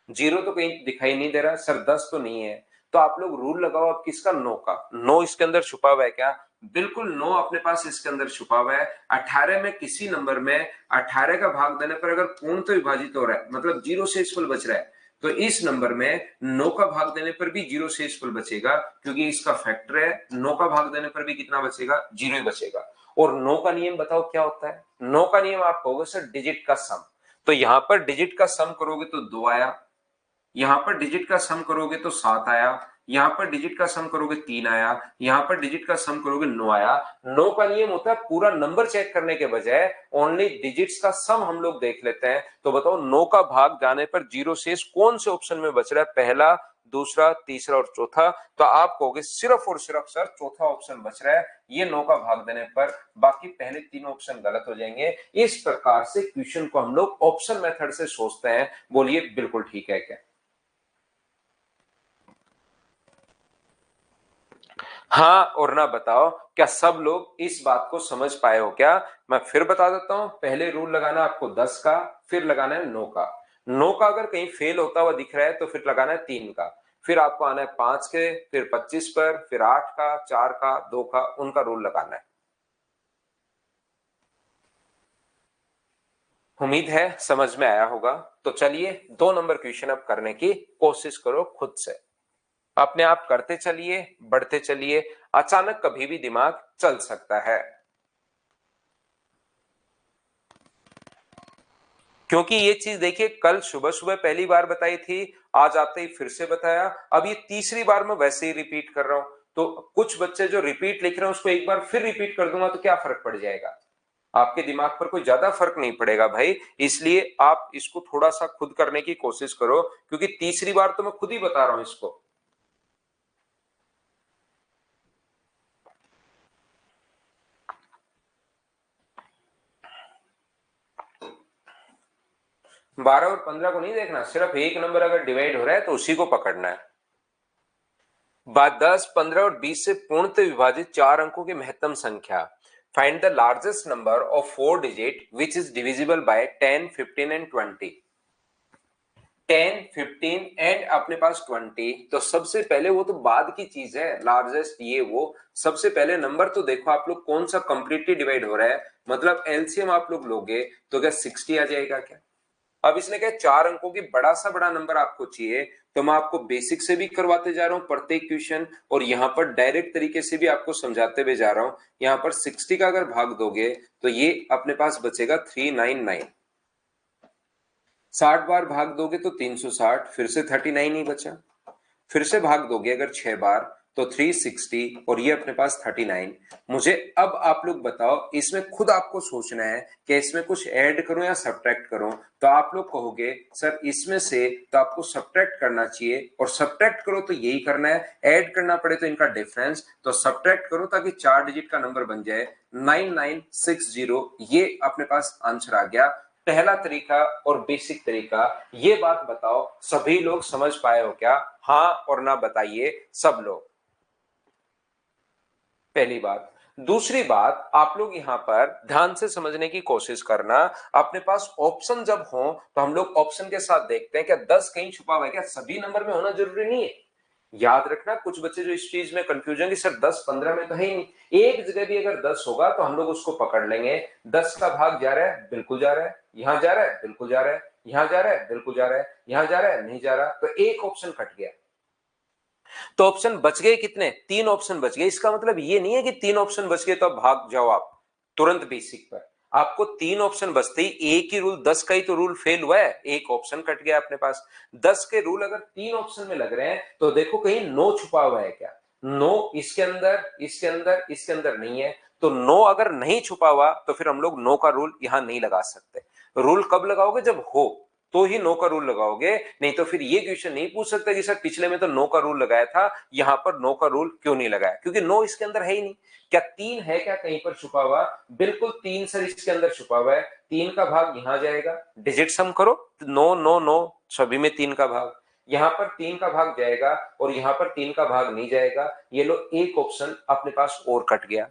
जीरो तो कहीं दिखाई नहीं दे रहा सर, 10 तो नहीं है, तो आप लोग रूल लगाओ अब किसका, 9 का। 9 इसके अंदर छुपा हुआ है क्या, बिल्कुल 9 अपने पास इसके अंदर छुपा हुआ है। 18 में किसी नंबर में 18 का भाग देने पर अगर पूर्ण तो विभाजित हो रहा है, मतलब जीरो शेषफल बच रहा है, तो इस नंबर में 9 का भाग देने पर भी जीरो शेषफल बचेगा, क्योंकि इसका फैक्टर है। 9 का भाग देने पर भी कितना बचेगा, जीरो ही बचेगा। और 9 का नियम बताओ क्या होता है, 9 का नियम आप कहोगे सर डिजिट का सम, तो यहां पर डिजिट का सम करोगे तो 2 आया, यहां पर डिजिट का सम करोगे तो 7 आया, यहां पर डिजिट का सम करोगे 3 आया, यहां पर डिजिट का सम करोगे 9 आया। 9 का नियम होता है पूरा नंबर चेक करने के बजाय ओनली डिजिट्स का सम हम लोग देख लेते हैं। तो बताओ 9 का भाग जाने पर जीरो शेष कौन से ऑप्शन में बच रहा है, पहला, दूसरा, तीसरा और चौथा। तो आप कहोगे सिर्फ और सिर्फ सर चौथा ऑप्शन बच रहा है, ये 9 का भाग देने पर, बाकी पहले तीन ऑप्शन गलत हो जाएंगे। इस प्रकार से क्वेश्चन को हम लोग ऑप्शन मेथड से सोचते हैं। बोलिए बिल्कुल ठीक है क्या। हाँ और ना बताओ, क्या सब लोग इस बात को समझ पाए हो क्या। मैं फिर बता देता हूं, पहले रूल लगाना आपको 10 का, फिर लगाना है 9 का। 9 का अगर कहीं फेल होता हुआ दिख रहा है तो फिर लगाना है 3 का, फिर आपको आना है 5 के, फिर 25 पर, फिर 8 का, 4 का, 2 का, उनका रूल लगाना है। उम्मीद है समझ में आया होगा। तो चलिए 2 नंबर क्वेश्चन अब करने की कोशिश करो खुद से, अपने आप करते चलिए, बढ़ते चलिए, अचानक कभी भी दिमाग चल सकता है। क्योंकि ये चीज देखिए, कल सुबह सुबह पहली बार बताई थी, आज आते ही फिर से बताया, अब ये तीसरी बार मैं वैसे ही रिपीट कर रहा हूं। तो कुछ बच्चे जो रिपीट लिख रहे हैं उसको एक बार फिर रिपीट कर दूंगा तो क्या फर्क पड़ जाएगा, आपके दिमाग पर कोई ज्यादा फर्क नहीं पड़ेगा भाई। इसलिए आप इसको थोड़ा सा खुद करने की कोशिश करो, क्योंकि तीसरी बार तो मैं खुद ही बता रहा हूं इसको। 12 और 15 को नहीं देखना, सिर्फ एक नंबर अगर डिवाइड हो रहा है तो उसी को पकड़ना है। बात 10, 15 और 20 से पूर्णतः विभाजित 4 अंकों की महत्तम संख्या। Find the largest number of 4 digit which is divisible by 10, 15 and 20। 10, 15 and अपने पास 20, तो सबसे पहले वो तो बाद की चीज है, लार्जेस्ट ये वो, सबसे पहले नंबर तो देखो आप लोग कौन सा कंप्लीटली डिवाइड हो रहा है, मतलब एलसीएम आप लोग लोगे तो क्या 60 आ जाएगा क्या। अब इसने कहा 4 अंकों की बड़ा सा बड़ा नंबर आपको चाहिए, तो मैं आपको बेसिक से भी करवाते जा रहा हूं प्रत्येक क्वेश्चन, और यहां पर डायरेक्ट तरीके से भी आपको समझाते हुए जा रहा हूं। यहां पर 60 का अगर भाग दोगे तो ये अपने पास बचेगा 399, 60 बार भाग दोगे तो 360, फिर से 39 ही बचा, फिर से भाग दोगे अगर 6 बार तो 360 और ये अपने पास 39। मुझे अब आप लोग बताओ, इसमें खुद आपको सोचना है कि इसमें कुछ ऐड करूं या सब्ट्रैक्ट करूं। तो आप लोग कहोगे सर इसमें से तो आपको सब्ट्रैक्ट करना चाहिए, और सब्ट्रैक्ट करो तो यही करना है, ऐड करना पड़े तो इनका डिफरेंस, तो सब्ट्रैक्ट करो ताकि 4 डिजिट का नंबर बन जाए 9960। ये अपने पास आंसर आ गया। पहला तरीका और बेसिक तरीका। ये बात बताओ सभी लोग समझ पाए हो क्या? हाँ और ना बताइए सब लोग। पहली बात। दूसरी बात, आप लोग यहां पर ध्यान से समझने की कोशिश करना। अपने पास ऑप्शन जब हो तो हम लोग ऑप्शन के साथ देखते हैं क्या 10 कहीं छुपा हुआ है क्या? सभी नंबर में होना जरूरी नहीं है। याद रखना, कुछ बच्चे जो इस चीज में कंफ्यूजन कि सर 10-15 में तो है ही नहीं, एक जगह भी अगर 10 होगा तो हम लोग उसको पकड़ लेंगे। 10 का भाग जा रहा है, बिल्कुल जा रहा है, यहां जा रहा है, बिल्कुल जा रहा है, यहां जा रहा है, बिल्कुल जा रहा है, यहां जा रहा है, नहीं जा रहा, तो एक ऑप्शन कट गया। तो ऑप्शन बच गए कितने? 3 ऑप्शन बच गए। इसका मतलब ये नहीं है कि 3 ऑप्शन बच गए तो अब भाग जाओ आप तुरंत बेसिक पर। आपको 3 ऑप्शन बचते ही एक ही रूल, 10 का ही तो रूल फेल हुआ है, एक ऑप्शन कट गया अपने पास। 10 के रूल अगर 3 ऑप्शन में लग रहे हैं तो देखो कहीं नो छुपा हुआ है क्या? नो इसके अंदर, इसके अंदर, इसके अंदर नहीं है। तो नो अगर नहीं छुपा हुआ तो फिर हम लोग नो का रूल यहां नहीं लगा सकते। रूल कब लगाओगे? जब हो तो ही नो का रूल लगाओगे, नहीं तो फिर ये क्वेश्चन नहीं पूछ सकते कि सर पिछले में तो नो का रूल लगाया था, यहां पर नो का रूल क्यों नहीं लगाया? क्योंकि नो इसके अंदर है ही नहीं। क्या 3 है क्या कहीं पर छुपा हुआ? बिल्कुल 3 सर इसके अंदर छुपा हुआ है। 3 का भाग यहां जाएगा, डिजिट सम करो, नो नो नो, सभी में 3 का भाग। यहां पर 3 का भाग जाएगा और यहां पर 3 का भाग नहीं जाएगा। ये लो एक ऑप्शन अपने पास और कट गया।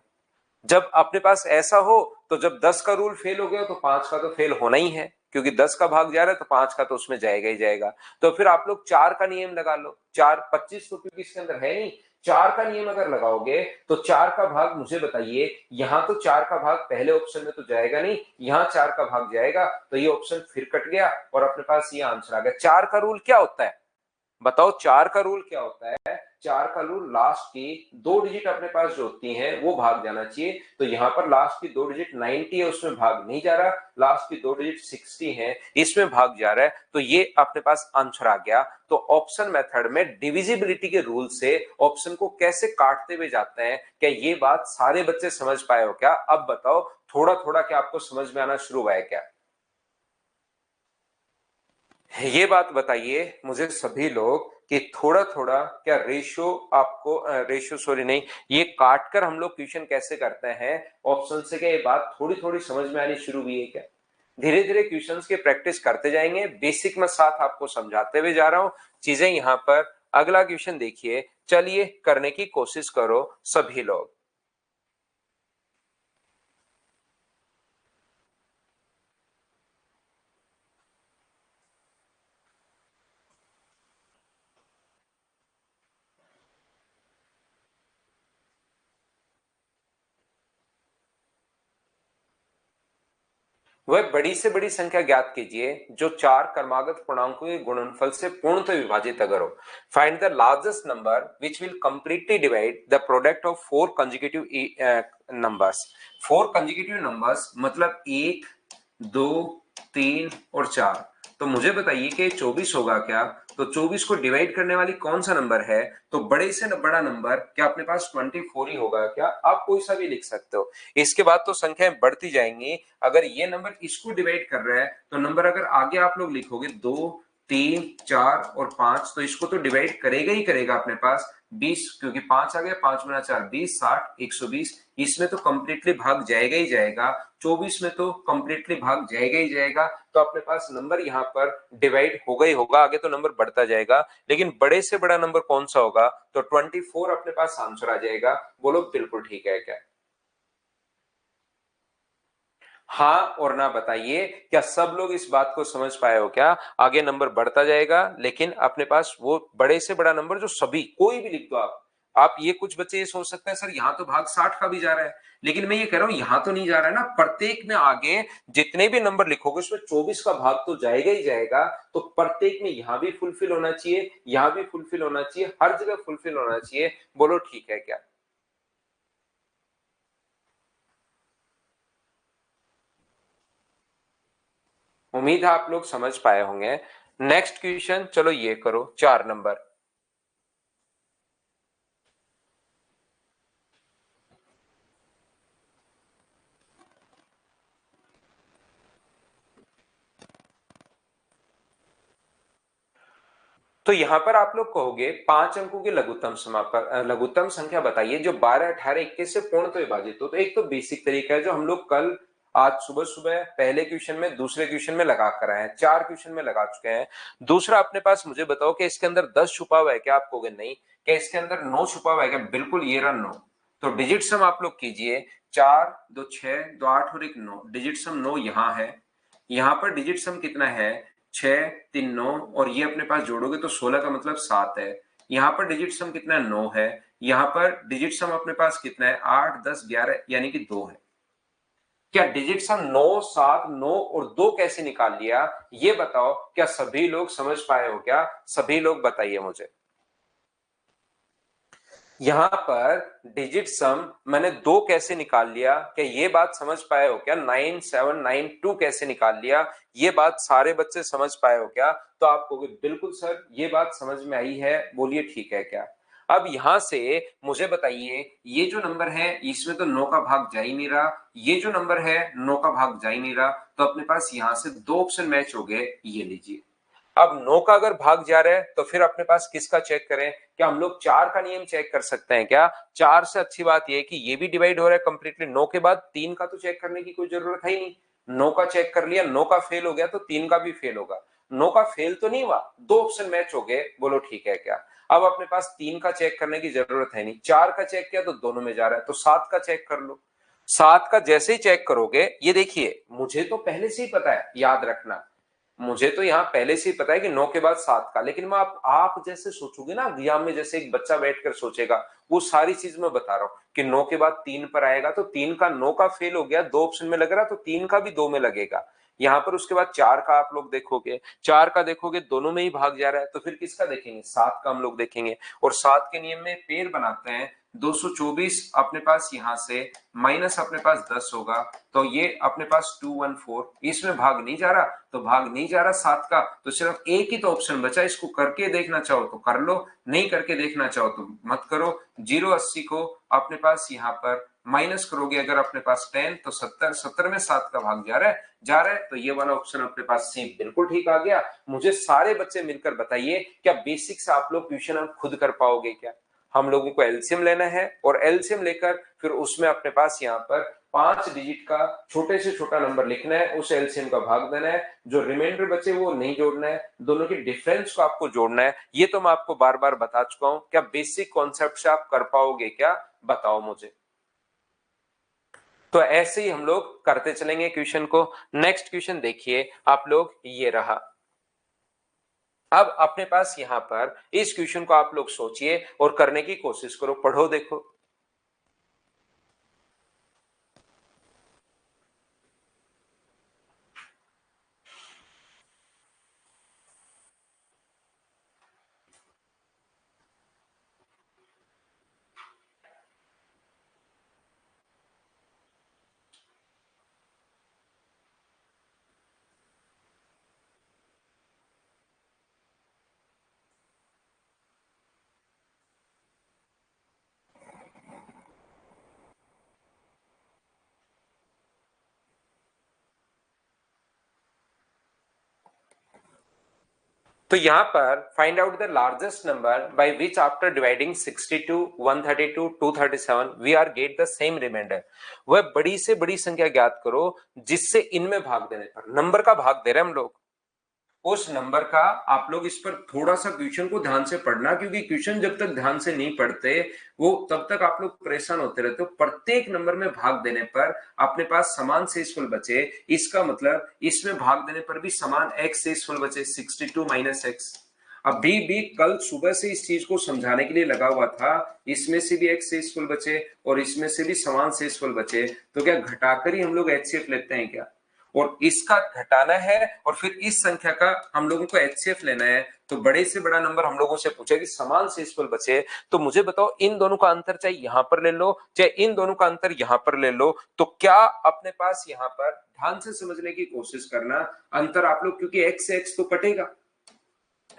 जब अपने पास ऐसा हो तो जब 10 का रूल फेल हो गया तो 5 का तो फेल होना ही है, क्योंकि 10 का भाग जा रहा है तो 5 का तो उसमें जाएगा ही जाएगा। तो फिर आप लोग 4 का नियम लगा लो। 4 25 तो क्योंकि इसके अंदर है नहीं, 4 का नियम अगर लगाओगे तो 4 का भाग मुझे बताइए, यहां तो 4 का भाग पहले ऑप्शन में तो जाएगा नहीं, यहां 4 का भाग जाएगा, तो ये ऑप्शन फिर कट गया और अपने पास ये आंसर आ गया। 4 का रूल क्या होता है बताओ? 4 का रूल क्या होता है? 4 का रूल लास्ट की 2 डिजिट अपने पास जो होती हैं वो भाग जाना चाहिए। तो यहां पर लास्ट की 2 डिजिट 90 है, उसमें भाग नहीं जा रहा, लास्ट की 2 डिजिट 60 है, इसमें भाग जा रहा है, तो ये अपने पास आंसर आ गया। तो ऑप्शन मेथड में डिविजिबिलिटी के रूल से ऑप्शन को कैसे काटते हुए जाते हैं, क्या ये बात सारे बच्चे समझ पाए हो क्या? अब बताओ थोड़ा थोड़ा क्या आपको समझ में आना शुरू हुआ है क्या? ये बात बताइए मुझे सभी लोग कि थोड़ा थोड़ा क्या रेशियो आपको, रेशियो सॉरी नहीं, ये काट कर हम लोग क्वेश्चन कैसे करते हैं ऑप्शन से, क्या ये बात थोड़ी थोड़ी समझ में आनी शुरू हुई है क्या? धीरे धीरे क्वेश्चंस की प्रैक्टिस करते जाएंगे, बेसिक में साथ आपको समझाते हुए जा रहा हूं चीजें यहां पर। अगला क्वेश्चन देखिए, चलिए करने की कोशिश करो सभी लोग। वह बड़ी से बड़ी संख्या ज्ञात कीजिए जो 4 क्रमागत पूर्णांकों के गुणनफल से पूर्णतः विभाजित अगर हो। Find the largest number which will completely divide the product of 4 consecutive numbers. 4 consecutive numbers मतलब 1, 2, 3 और 4। तो मुझे बताइए कि 24 होगा क्या? तो 24 को डिवाइड करने वाली कौन सा नंबर है? तो बड़े से बड़ा नंबर क्या अपने पास 24 ही होगा क्या? आप कोई सा भी लिख सकते हो। इसके बाद तो संख्याएं बढ़ती जाएंगी। अगर ये नंबर इसको डिवाइड कर रहा है तो नंबर अगर आगे आप लोग लिखोगे 2, 3, 4 और 5, तो इसको तो डिवाइड करेगा ही करेगा अपने पास 20, क्योंकि 5 आ गया, 5 गुना 4 20, 60, 120, इसमें तो कंप्लीटली भाग जाएगा ही जाएगा। 24 में तो कंप्लीटली भाग जाएगा ही जाएगा। तो अपने पास नंबर यहाँ पर डिवाइड होगा ही होगा, आगे तो नंबर बढ़ता जाएगा, लेकिन बड़े से बड़ा नंबर कौन सा होगा? तो 24 अपने पास आंसर आ जाएगा। बोलो बिल्कुल ठीक है क्या? हाँ और ना बताइए, क्या सब लोग इस बात को समझ पाए हो क्या? आगे नंबर बढ़ता जाएगा, लेकिन अपने पास वो बड़े से बड़ा नंबर जो सभी कोई भी लिख दो आप ये कुछ बच्चे ये सोच सकते हैं सर यहाँ तो भाग 60 का भी जा रहा है, लेकिन मैं ये कह रहा हूं यहाँ तो नहीं जा रहा है ना, प्रत्येक में आगे जितने भी नंबर लिखोगे उसमें 24 का भाग तो जाएगा ही जाएगा। तो प्रत्येक में यहाँ भी फुलफिल होना चाहिए, यहाँ भी फुलफिल होना चाहिए, हर जगह फुलफिल होना चाहिए। बोलो ठीक है क्या? उम्मीद है आप लोग समझ पाए होंगे। नेक्स्ट क्वेश्चन, चलो ये करो 4 नंबर। तो यहां पर आप लोग कहोगे 5 अंकों की लघुत्तम संख्या बताइए जो 12, 18, 21 से पूर्ण तो विभाजित हो। तो एक तो बेसिक तरीका है जो हम लोग कल आज सुबह सुबह पहले क्वेश्चन में, दूसरे क्वेश्चन में लगा कर आए हैं, 4 क्वेश्चन में लगा चुके हैं। दूसरा अपने पास मुझे बताओ कि इसके अंदर 10 छुपा हुआ है क्या? आप कहोगे नहीं। क्या इसके अंदर 9 छुपा हुआ है क्या? बिल्कुल, ये रहा 9। तो डिजिट सम आप लोग कीजिए, 4 2 6 2 8 और 1 9, डिजिट सम 9 यहां है। यहां पर डिजिट सम कितना है? 6 3 9, और ये अपने पास जोड़ोगे तो 16 का मतलब 7 है। यहाँ पर डिजिट सम कितना है? 9 है। यहाँ पर डिजिट सम अपने पास कितना है? 8 10 11 यानी कि 2 है। क्या डिजिट सम 9 7 9 और 2 कैसे निकाल लिया, ये बताओ। क्या सभी लोग समझ पाए हो क्या? सभी लोग बताइए मुझे। यहां पर डिजिट सम मैंने 2 कैसे निकाल लिया, क्या ये बात समझ पाए हो क्या? 9 7 9 2 कैसे निकाल लिया, ये बात सारे बच्चे समझ पाए हो क्या? तो आप कहोगे बिल्कुल सर, ये बात समझ में आई है। बोलिए ठीक है क्या? अब यहां से मुझे बताइए, ये जो नंबर है इसमें तो 9 का भाग जा ही नहीं रहा, ये जो नंबर है 9 का भाग जा ही नहीं रहा, तो अपने पास यहां से 2 ऑप्शन मैच हो गए। ये लीजिए। अब 9 का अगर भाग जा रहा है तो फिर अपने पास किसका चेक करें? क्या हम लोग 4 का नियम चेक कर सकते हैं क्या? 4 से अच्छी बात यह है कि ये भी डिवाइड हो रहा है कंप्लीटली। 9 के बाद 3 का तो चेक करने की कोई जरूरत है ही नहीं। 9 का चेक कर लिया, 9 का फेल हो गया तो 3 का भी फेल होगा। 9 का फेल तो नहीं हुआ, 2 ऑप्शन मैच हो गए। बोलो ठीक है क्या? अब अपने पास 3 का चेक करने की जरूरत है नहीं। 4 का चेक किया तो दोनों में जा रहा है, तो 7 का चेक कर लो। 7 का जैसे ही चेक करोगे, ये देखिए मुझे तो पहले से ही पता है, याद रखना, मुझे तो यहाँ पहले से ही पता है कि 9 के बाद 7 का। लेकिन मैं आप जैसे सोचोगे ना एग्जाम में, जैसे एक बच्चा बैठकर सोचेगा, वो सारी चीज मैं बता रहा हूँ कि 9 के बाद 3 पर आएगा तो 3 का 9 का फेल हो गया, 2 ऑप्शन में लग रहा तो 3 का भी 2 में लगेगा। यहाँ पर उसके बाद 4 का आप लोग देखोगे, 4 का देखोगे दोनों में ही भाग जा रहा है, तो फिर किसका देखेंगे? 7 का हम लोग देखेंगे। और 7 के नियम में पेड़ बनाते हैं, 224 अपने पास यहां से माइनस अपने पास 10 होगा, तो ये अपने पास 214, इसमें भाग नहीं जा रहा, तो भाग नहीं जा रहा 7 का, तो सिर्फ एक ही तो ऑप्शन बचा। इसको करके देखना चाहो तो कर लो, नहीं करके देखना चाहो तो मत करो। 080 को अपने पास यहाँ पर माइनस करोगे अगर अपने पास 10, तो 70, 70 में 7 का भाग जा रहा है, तो ये वाला ऑप्शन अपने पास सी बिल्कुल ठीक आ गया। मुझे सारे बच्चे मिलकर बताइए, क्या बेसिक से आप लोग ट्यूशन अब खुद कर पाओगे क्या? हम लोगों को एलसीएम लेना है और एलसीएम लेकर फिर उसमें अपने पास यहाँ पर 5 डिजिट का छोटे से छोटा नंबर लिखना है, उस एलसीएम का भाग देना है, जो रिमाइंडर बचे वो नहीं जोड़ना है, दोनों के डिफरेंस को आपको जोड़ना है। ये तो मैं आपको बार बार बता चुका हूं। क्या बेसिक कॉन्सेप्ट से आप कर पाओगे क्या? बताओ मुझे। तो ऐसे ही हम लोग करते चलेंगे क्वेश्चन को। नेक्स्ट क्वेश्चन देखिए आप लोग, ये रहा। अब अपने पास यहां पर इस क्वेश्चन को आप लोग सोचिए और करने की कोशिश करो, पढ़ो, देखो। तो यहां पर find out the largest number by which after dividing 62 132 237 we are get the same remainder. वह बड़ी से बड़ी संख्या ज्ञात करो जिससे इनमें भाग देने पर, नंबर का भाग दे रहे हैं हम लोग, उस नंबर का। आप लोग इस पर थोड़ा सा क्वेश्चन को ध्यान से पढ़ना, क्योंकि क्वेश्चन जब तक ध्यान से नहीं पढ़ते वो तब तक आप लोग परेशान होते रहते हो। प्रत्येक नंबर में भाग देने पर अपने पास समान शेषफल बचे, इसका मतलब इसमें भाग देने पर भी समान एक्स शेषफल बचे, 62 माइनस एक्स। अभी भी कल सुबह से इस चीज को समझाने के लिए लगा हुआ था, इसमें से भी एक्स शेषफल बचे और इसमें से भी समान शेषफल बचे, तो क्या घटाकर ही हम लोग एचसीएफ लेते हैं क्या? और इसका घटाना है और फिर इस संख्या का हम लोगों को एचसीएफ लेना है, तो बड़े से बड़ा नंबर हम लोगों से पूछे कि समान शेषफल बचे, तो मुझे बताओ इन दोनों का अंतर चाहे यहां पर ले लो चाहे इन दोनों का अंतर यहां पर ले लो, तो क्या अपने पास यहां पर ध्यान से समझने की कोशिश करना, अंतर आप लोग, क्योंकि एक्स से एक्स तो कटेगा।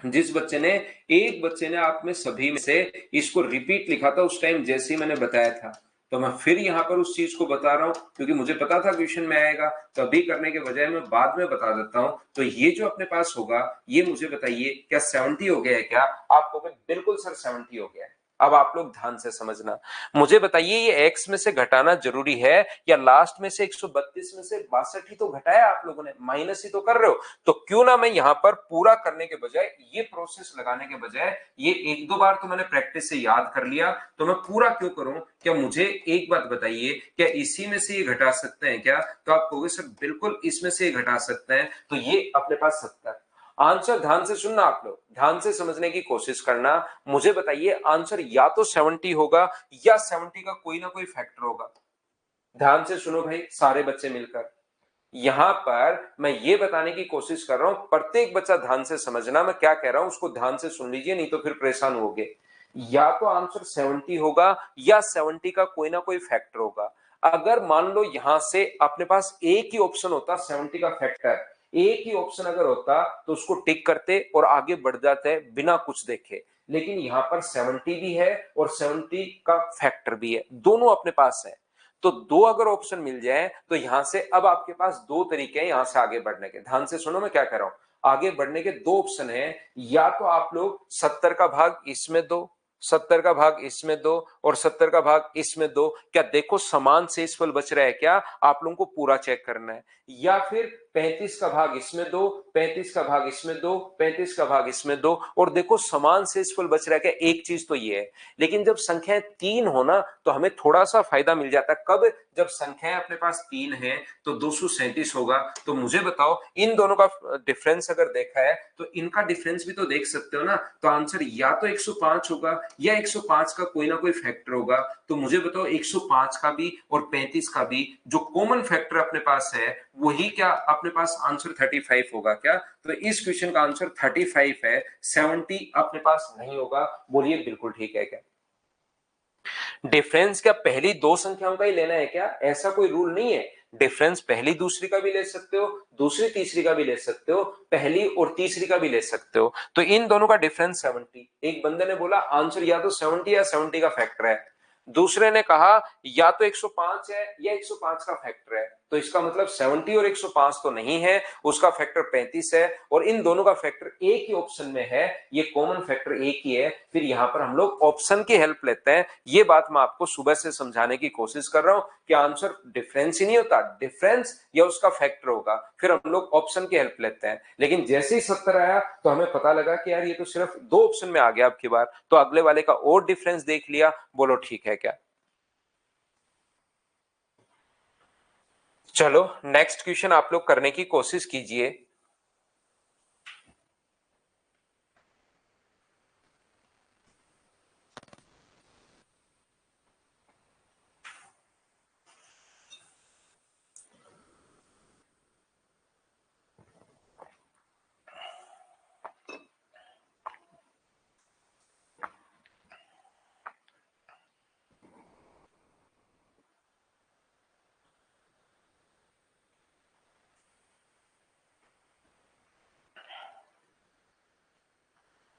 जिस बच्चे ने, एक बच्चे ने आप में सभी में से इसको रिपीट लिखा था उस टाइम जैसे ही मैंने बताया था, तो मैं फिर यहाँ पर उस चीज को बता रहा हूँ क्योंकि मुझे पता था क्वेश्चन में आएगा, तो अभी करने के बजाय मैं बाद में बता देता हूँ। तो ये जो अपने पास होगा, ये मुझे बताइए क्या 70 हो गया है क्या? आप कहोगे बिल्कुल सर 70 हो गया है। अब आप लोग ध्यान से समझना, मुझे बताइए ये x में से घटाना जरूरी है या लास्ट में से 132 में से 62 ही तो घटाया आप लोगों ने, माइनस ही तो कर रहे हो। तो क्यों ना मैं यहाँ पर पूरा करने के बजाय, ये प्रोसेस लगाने के बजाय, ये एक दो बार तो मैंने प्रैक्टिस से याद कर लिया, तो मैं पूरा क्यों करूं? क्या मुझे एक बात बताइए, क्या इसी में से ये घटा सकते हैं क्या? तो आप कहोगे सर बिल्कुल इसमें से ये घटा सकते हैं, तो ये अपने पास 70। आंसर ध्यान से सुनना, आप लोग ध्यान से समझने की कोशिश करना। मुझे बताइए आंसर या तो 70 होगा या 70 का कोई ना कोई फैक्टर होगा। ध्यान से सुनो भाई सारे बच्चे मिलकर, यहां पर मैं ये बताने की कोशिश कर रहा हूं, प्रत्येक बच्चा ध्यान से समझना मैं क्या कह रहा हूं, उसको ध्यान से सुन लीजिए, नहीं तो फिर परेशान होगे। या तो आंसर 70 होगा या 70 का कोई ना कोई फैक्टर होगा। अगर मान लो यहां से अपने पास एक ही ऑप्शन होता 70 का फैक्टर, एक ही ऑप्शन अगर होता तो उसको टिक करते और आगे बढ़ जाते बिना कुछ देखे, लेकिन यहां पर 70 भी है और 70 का फैक्टर भी है, दोनों अपने पास है। तो दो अगर ऑप्शन मिल जाए तो यहां से अब आपके पास दो तरीके हैं यहां से आगे बढ़ने के। ध्यान से सुनो मैं क्या कह रहा हूं, आगे बढ़ने के दो ऑप्शन है, या तो आप लोग 70 का भाग इसमें दो, 70 का भाग इसमें दो और 70 का भाग इसमें दो, क्या देखो समान शेषफल बच रहा है क्या, आप लोगों को पूरा चेक करना है। या फिर 35 का भाग इसमें दो, 35 का भाग इसमें दो, 35 का भाग इसमें दो और देखो समान शेषफल बच रहा है क्या। एक चीज तो ये है, लेकिन जब संख्याएं तीन हो ना तो हमें थोड़ा सा फायदा मिल जाता है। कब? जब संख्याएं अपने पास तीन है तो 237 होगा। तो मुझे बताओ इन दोनों का डिफरेंस अगर देखा है तो इनका डिफरेंस भी तो देख सकते हो ना। तो आंसर या तो 105 होगा या 105 का कोई ना कोई फैक्टर होगा। तो मुझे बताओ 105 का भी और 35 का भी जो कॉमन फैक्टर अपने पास है वही क्या अपने पास आंसर 35 होगा क्या? तो इस क्वेश्चन का आंसर 35 है, 70 अपने पास नहीं होगा। बोलिए बिल्कुल ठीक है क्या? डिफरेंस क्या पहली दो संख्याओं का ही लेना है क्या? ऐसा कोई रूल नहीं है। डिफरेंस पहली दूसरी का भी ले सकते हो, दूसरी तीसरी का भी ले सकते हो, पहली और तीसरी का भी ले सकते हो। तो इन दोनों का डिफरेंस 70। एक बंदे ने बोला आंसर या तो 70 या 70 का फैक्टर है, दूसरे ने कहा या तो 105 है या 105 का फैक्टर है। तो इसका मतलब 70 और 105 तो नहीं है, उसका फैक्टर 35 है और इन दोनों का फैक्टर एक ही ऑप्शन में है, ये कॉमन फैक्टर एक ही है। फिर यहां पर हम लोग ऑप्शन की हेल्प लेते हैं। ये बात मैं आपको सुबह से समझाने की कोशिश कर रहा हूं कि आंसर डिफरेंस ही नहीं होता, डिफरेंस या उसका फैक्टर होगा, फिर हम लोग ऑप्शन की हेल्प लेते हैं। लेकिन जैसे ही 70 आया तो हमें पता लगा कि यार ये तो सिर्फ दो ऑप्शन में आ गया अब की बार, तो अगले वाले का और डिफरेंस देख लिया। बोलो ठीक है क्या? चलो नेक्स्ट क्वेश्चन आप लोग करने की कोशिश कीजिए।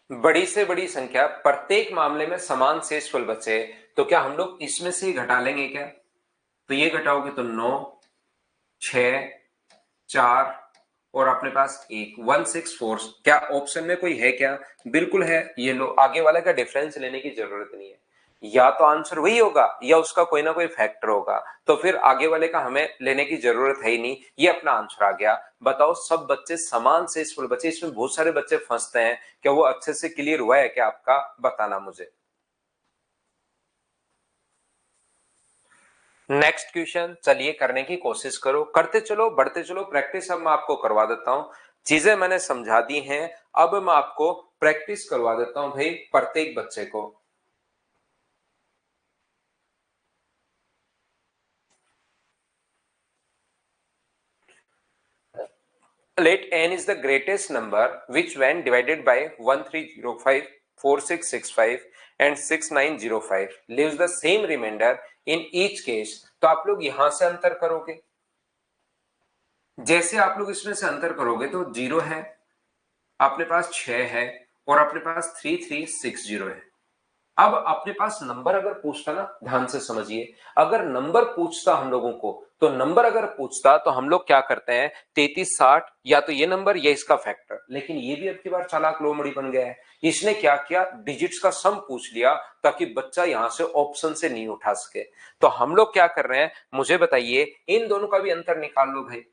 बड़ी से बड़ी संख्या प्रत्येक मामले में समान शेषफल बचे तो क्या हम लोग इसमें से ही घटा लेंगे क्या? तो ये घटाओगे तो 9, 6, 4 और अपने पास एक 164। क्या ऑप्शन में कोई है क्या? बिल्कुल है। ये लो, आगे वाले का डिफरेंस लेने की जरूरत नहीं है, या तो आंसर वही होगा या उसका कोई ना कोई फैक्टर होगा। तो फिर आगे वाले का हमें लेने की जरूरत है ही नहीं, ये अपना आंसर आ गया। बताओ सब बच्चे समान शेषफल बचे, इसमें बहुत सारे बच्चे फंसते हैं, क्या वो अच्छे से क्लियर हुआ है क्या आपका? बताना मुझे। नेक्स्ट क्वेश्चन चलिए करने की कोशिश करो, करते चलो बढ़ते चलो, प्रैक्टिस अब मैं आपको करवा देता हूं। चीजें मैंने समझा दी हैं, अब मैं आपको प्रैक्टिस करवा देता हूं भाई प्रत्येक बच्चे को। Let n is the greatest number which when divided by 1305, 4665 and 6905 leaves the same remainder in each case। तो आप लोग यहां से अंतर करोगे, जैसे आप लोग इसमें से अंतर करोगे तो 0 है, अपने पास 6 है और अपने पास 3360 है। अब अपने पास नंबर अगर पूछता ना, ध्यान से समझिए, अगर नंबर पूछता हम लोगों को, तो नंबर अगर पूछता तो हम लोग क्या करते हैं, 3360 या तो ये नंबर या इसका फैक्टर। लेकिन ये भी अब की बार चालाक लोमड़ी बन गया है। इसने क्या किया, डिजिट्स का सम पूछ लिया ताकि बच्चा यहां से ऑप्शन से नहीं उठा सके। तो हम लोग क्या कर रहे हैं, मुझे बताइए, इन दोनों का भी अंतर निकाल लो भाई।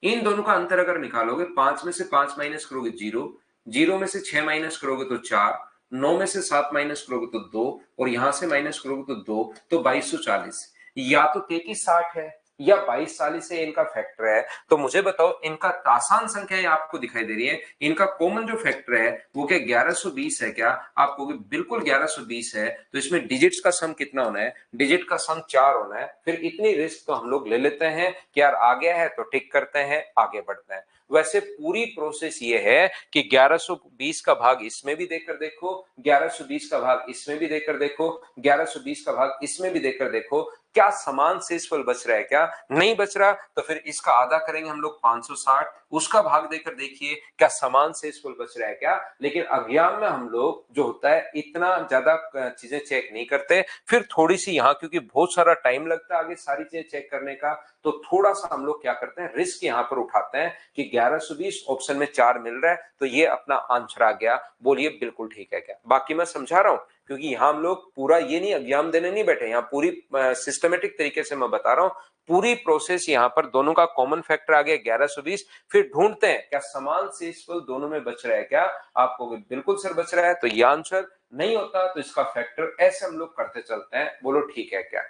इन दोनों का अंतर अगर निकालोगे, 5 में से 5 माइनस करोगे 0, 0 में से 6 माइनस करोगे तो 4, 9 में से 7 माइनस करोगे तो 2, और यहां से माइनस करोगे तो 2, तो 2240। या तो 3360 है या 2240 है, इनका फैक्टर है। तो मुझे बताओ, इनका आसान संख्या आपको दिखाई दे रही है, इनका कॉमन जो फैक्टर है वो क्या 1120 है क्या? आप कहोगे बिल्कुल 1120 है। तो इसमें डिजिट्स का सम कितना होना है, डिजिट का सम 4 होना है। फिर इतनी रिस्क तो हम लोग ले लेते हैं कि यार आ गया है तो टिक करते हैं, आगे बढ़ते हैं। वैसे पूरी प्रोसेस ये है कि 1120 का भाग इसमें भी देकर देखो, 1120 का भाग इसमें भी देकर देखो, 1120 का भाग इसमें भी देकर देखो, क्या समान शेषफल बच रहा है? क्या नहीं बच रहा, तो फिर इसका आधा करेंगे हम लोग 560, उसका भाग देकर देखिए क्या समान शेषफल बच रहा है क्या। लेकिन अज्ञान में हम लोग जो होता है इतना ज्यादा चीजें चेक नहीं करते। फिर थोड़ी सी यहाँ, क्योंकि बहुत सारा टाइम लगता है आगे सारी चीजें चेक करने का, तो थोड़ा सा हम लोग क्या करते हैं, रिस्क यहाँ पर उठाते हैं कि 1120 ऑप्शन में 4 मिल रहा है, तो ये अपना आंसर आ गया। बोलिए बिल्कुल ठीक है क्या? बाकी मैं समझा रहा हूं, क्योंकि यहां हम लोग पूरा ये नहीं एग्जाम देने नहीं बैठे, यहाँ पूरी सिस्टमेटिक तरीके से मैं बता रहा हूँ। पूरी प्रोसेस यहाँ पर दोनों का कॉमन फैक्टर आ गया 1120, फिर ढूंढते हैं क्या समान शेषफल दोनों में बच रहा है क्या। आपको बिल्कुल सर बच रहा है तो ये आंसर, नहीं होता तो इसका फैक्टर। ऐसे हम लोग करते चलते हैं, बोलो ठीक है क्या?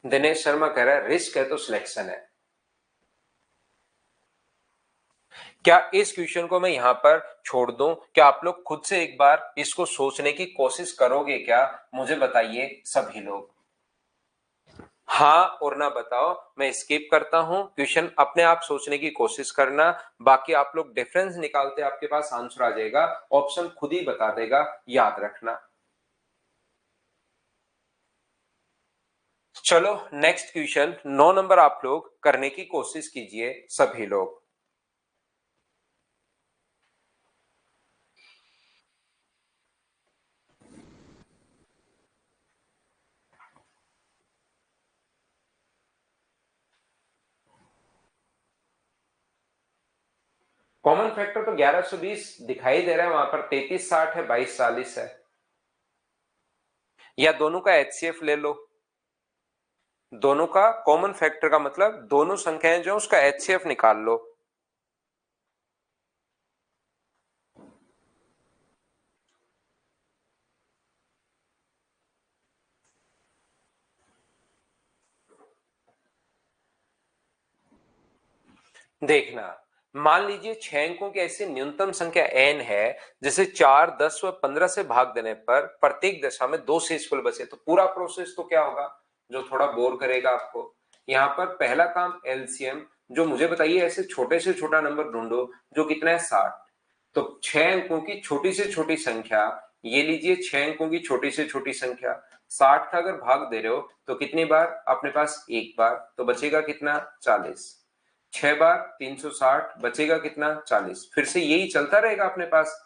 दिनेश शर्मा कह रहा है रिस्क है तो सिलेक्शन है। क्या इस क्वेश्चन को मैं यहां पर छोड़ दूं? क्या आप लोग खुद से एक बार इसको सोचने की कोशिश करोगे क्या? मुझे बताइए सभी लोग, हाँ और ना बताओ। मैं स्किप करता हूं, क्वेश्चन अपने आप सोचने की कोशिश करना। बाकी आप लोग डिफरेंस निकालते, आपके पास आंसर आ जाएगा, ऑप्शन खुद ही बता देगा, याद रखना। चलो नेक्स्ट क्वेश्चन, 9 नंबर आप लोग करने की कोशिश कीजिए सभी लोग। कॉमन फैक्टर तो 1120 दिखाई दे रहा है वहां पर, 3360 है, 2240 है, या दोनों का एचसीएफ ले लो। दोनों का कॉमन फैक्टर का मतलब दोनों संख्याएं जो उसका एचसीएफ निकाल लो। देखना, मान लीजिए 6 अंकों की ऐसी न्यूनतम संख्या n है, जिसे 4, 10 व 15 से भाग देने पर प्रत्येक दशा में 2 शेषफल बचे। तो पूरा प्रोसेस तो क्या होगा, जो थोड़ा बोर करेगा आपको। यहां पर पहला काम एलसीएम, जो मुझे बताइए ऐसे छोटे से छोटा नंबर ढूंढो जो कितना है 60। तो 6 अंकों की छोटी से छोटी संख्या, ये लीजिए 6 अंकों की छोटी से छोटी संख्या, 60 का अगर भाग दे रहे हो तो कितनी बार अपने पास, एक बार, तो बचेगा कितना 40। 6 बार 360, बचेगा कितना 40। फिर से यही चलता रहेगा अपने पास,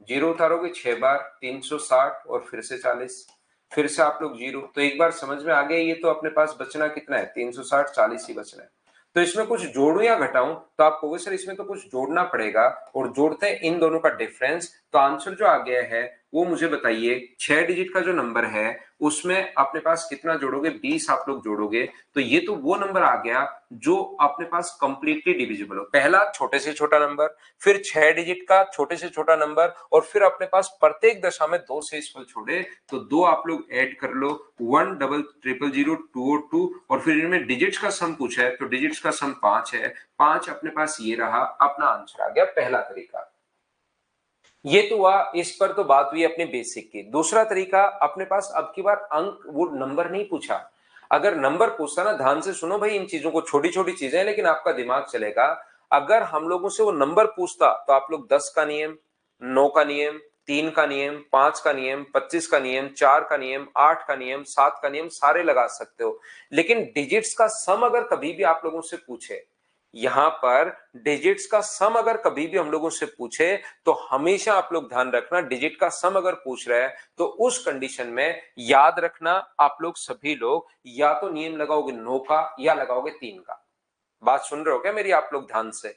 जीरो उतारोगे 6 बार 360 और फिर से 40, फिर से आप लोग जीरो। तो एक बार समझ में आ गया, ये तो अपने पास बचना कितना है 360, 40 ही बचना है। तो इसमें कुछ जोड़ू या घटाऊं, तो आप कहोगे सर इसमें तो कुछ जोड़ना पड़ेगा, और जोड़ते हैं इन दोनों का डिफरेंस। तो आंसर जो आ गया है वो मुझे बताइए, 6 डिजिट का जो नंबर है उसमें अपने पास कितना जोड़ोगे, 20 आप लोग जोड़ोगे, तो ये तो वो नंबर आ गया जो अपने पास कंप्लीटली डिविजिबल हो। पहला छोटे से छोटा नंबर, फिर 6 डिजिट का छोटे से छोटा नंबर, और फिर अपने पास प्रत्येक दशा में 2 शेषफल छोड़े, तो 2 आप लोग ऐड कर लो, 1 डबल ट्रिपल 0 2 और 2, और फिर इनमें डिजिट्स का सम पूछा है तो डिजिट्स का सम 5 है, 5 अपने पास ये रहा, अपना आंसर आ गया। पहला तरीका ये तो हुआ, इस पर तो बात हुई अपने बेसिक की। दूसरा तरीका, अपने पास अब की बार अंक वो नंबर नहीं पूछा। अगर नंबर पूछता ना, ध्यान से सुनो भाई, इन चीजों को, छोटी छोटी चीजें हैं लेकिन आपका दिमाग चलेगा। अगर हम लोगों से वो नंबर पूछता तो आप लोग 10 का नियम, 9 का नियम, 3 का नियम, 5 का नियम, 25 का नियम, 4 का नियम, 8 का नियम, 7 का नियम सारे लगा सकते हो। लेकिन डिजिट्स का सम अगर कभी भी आप लोगों से पूछे, यहां पर डिजिट्स का सम अगर कभी भी हम लोगों से पूछे तो हमेशा आप लोग ध्यान रखना, डिजिट का सम अगर पूछ रहे हैं तो उस कंडीशन में याद रखना आप लोग सभी लोग या तो नियम लगाओगे 9 का या लगाओगे 3 का। बात सुन रहे हो क्या मेरी आप लोग ध्यान से?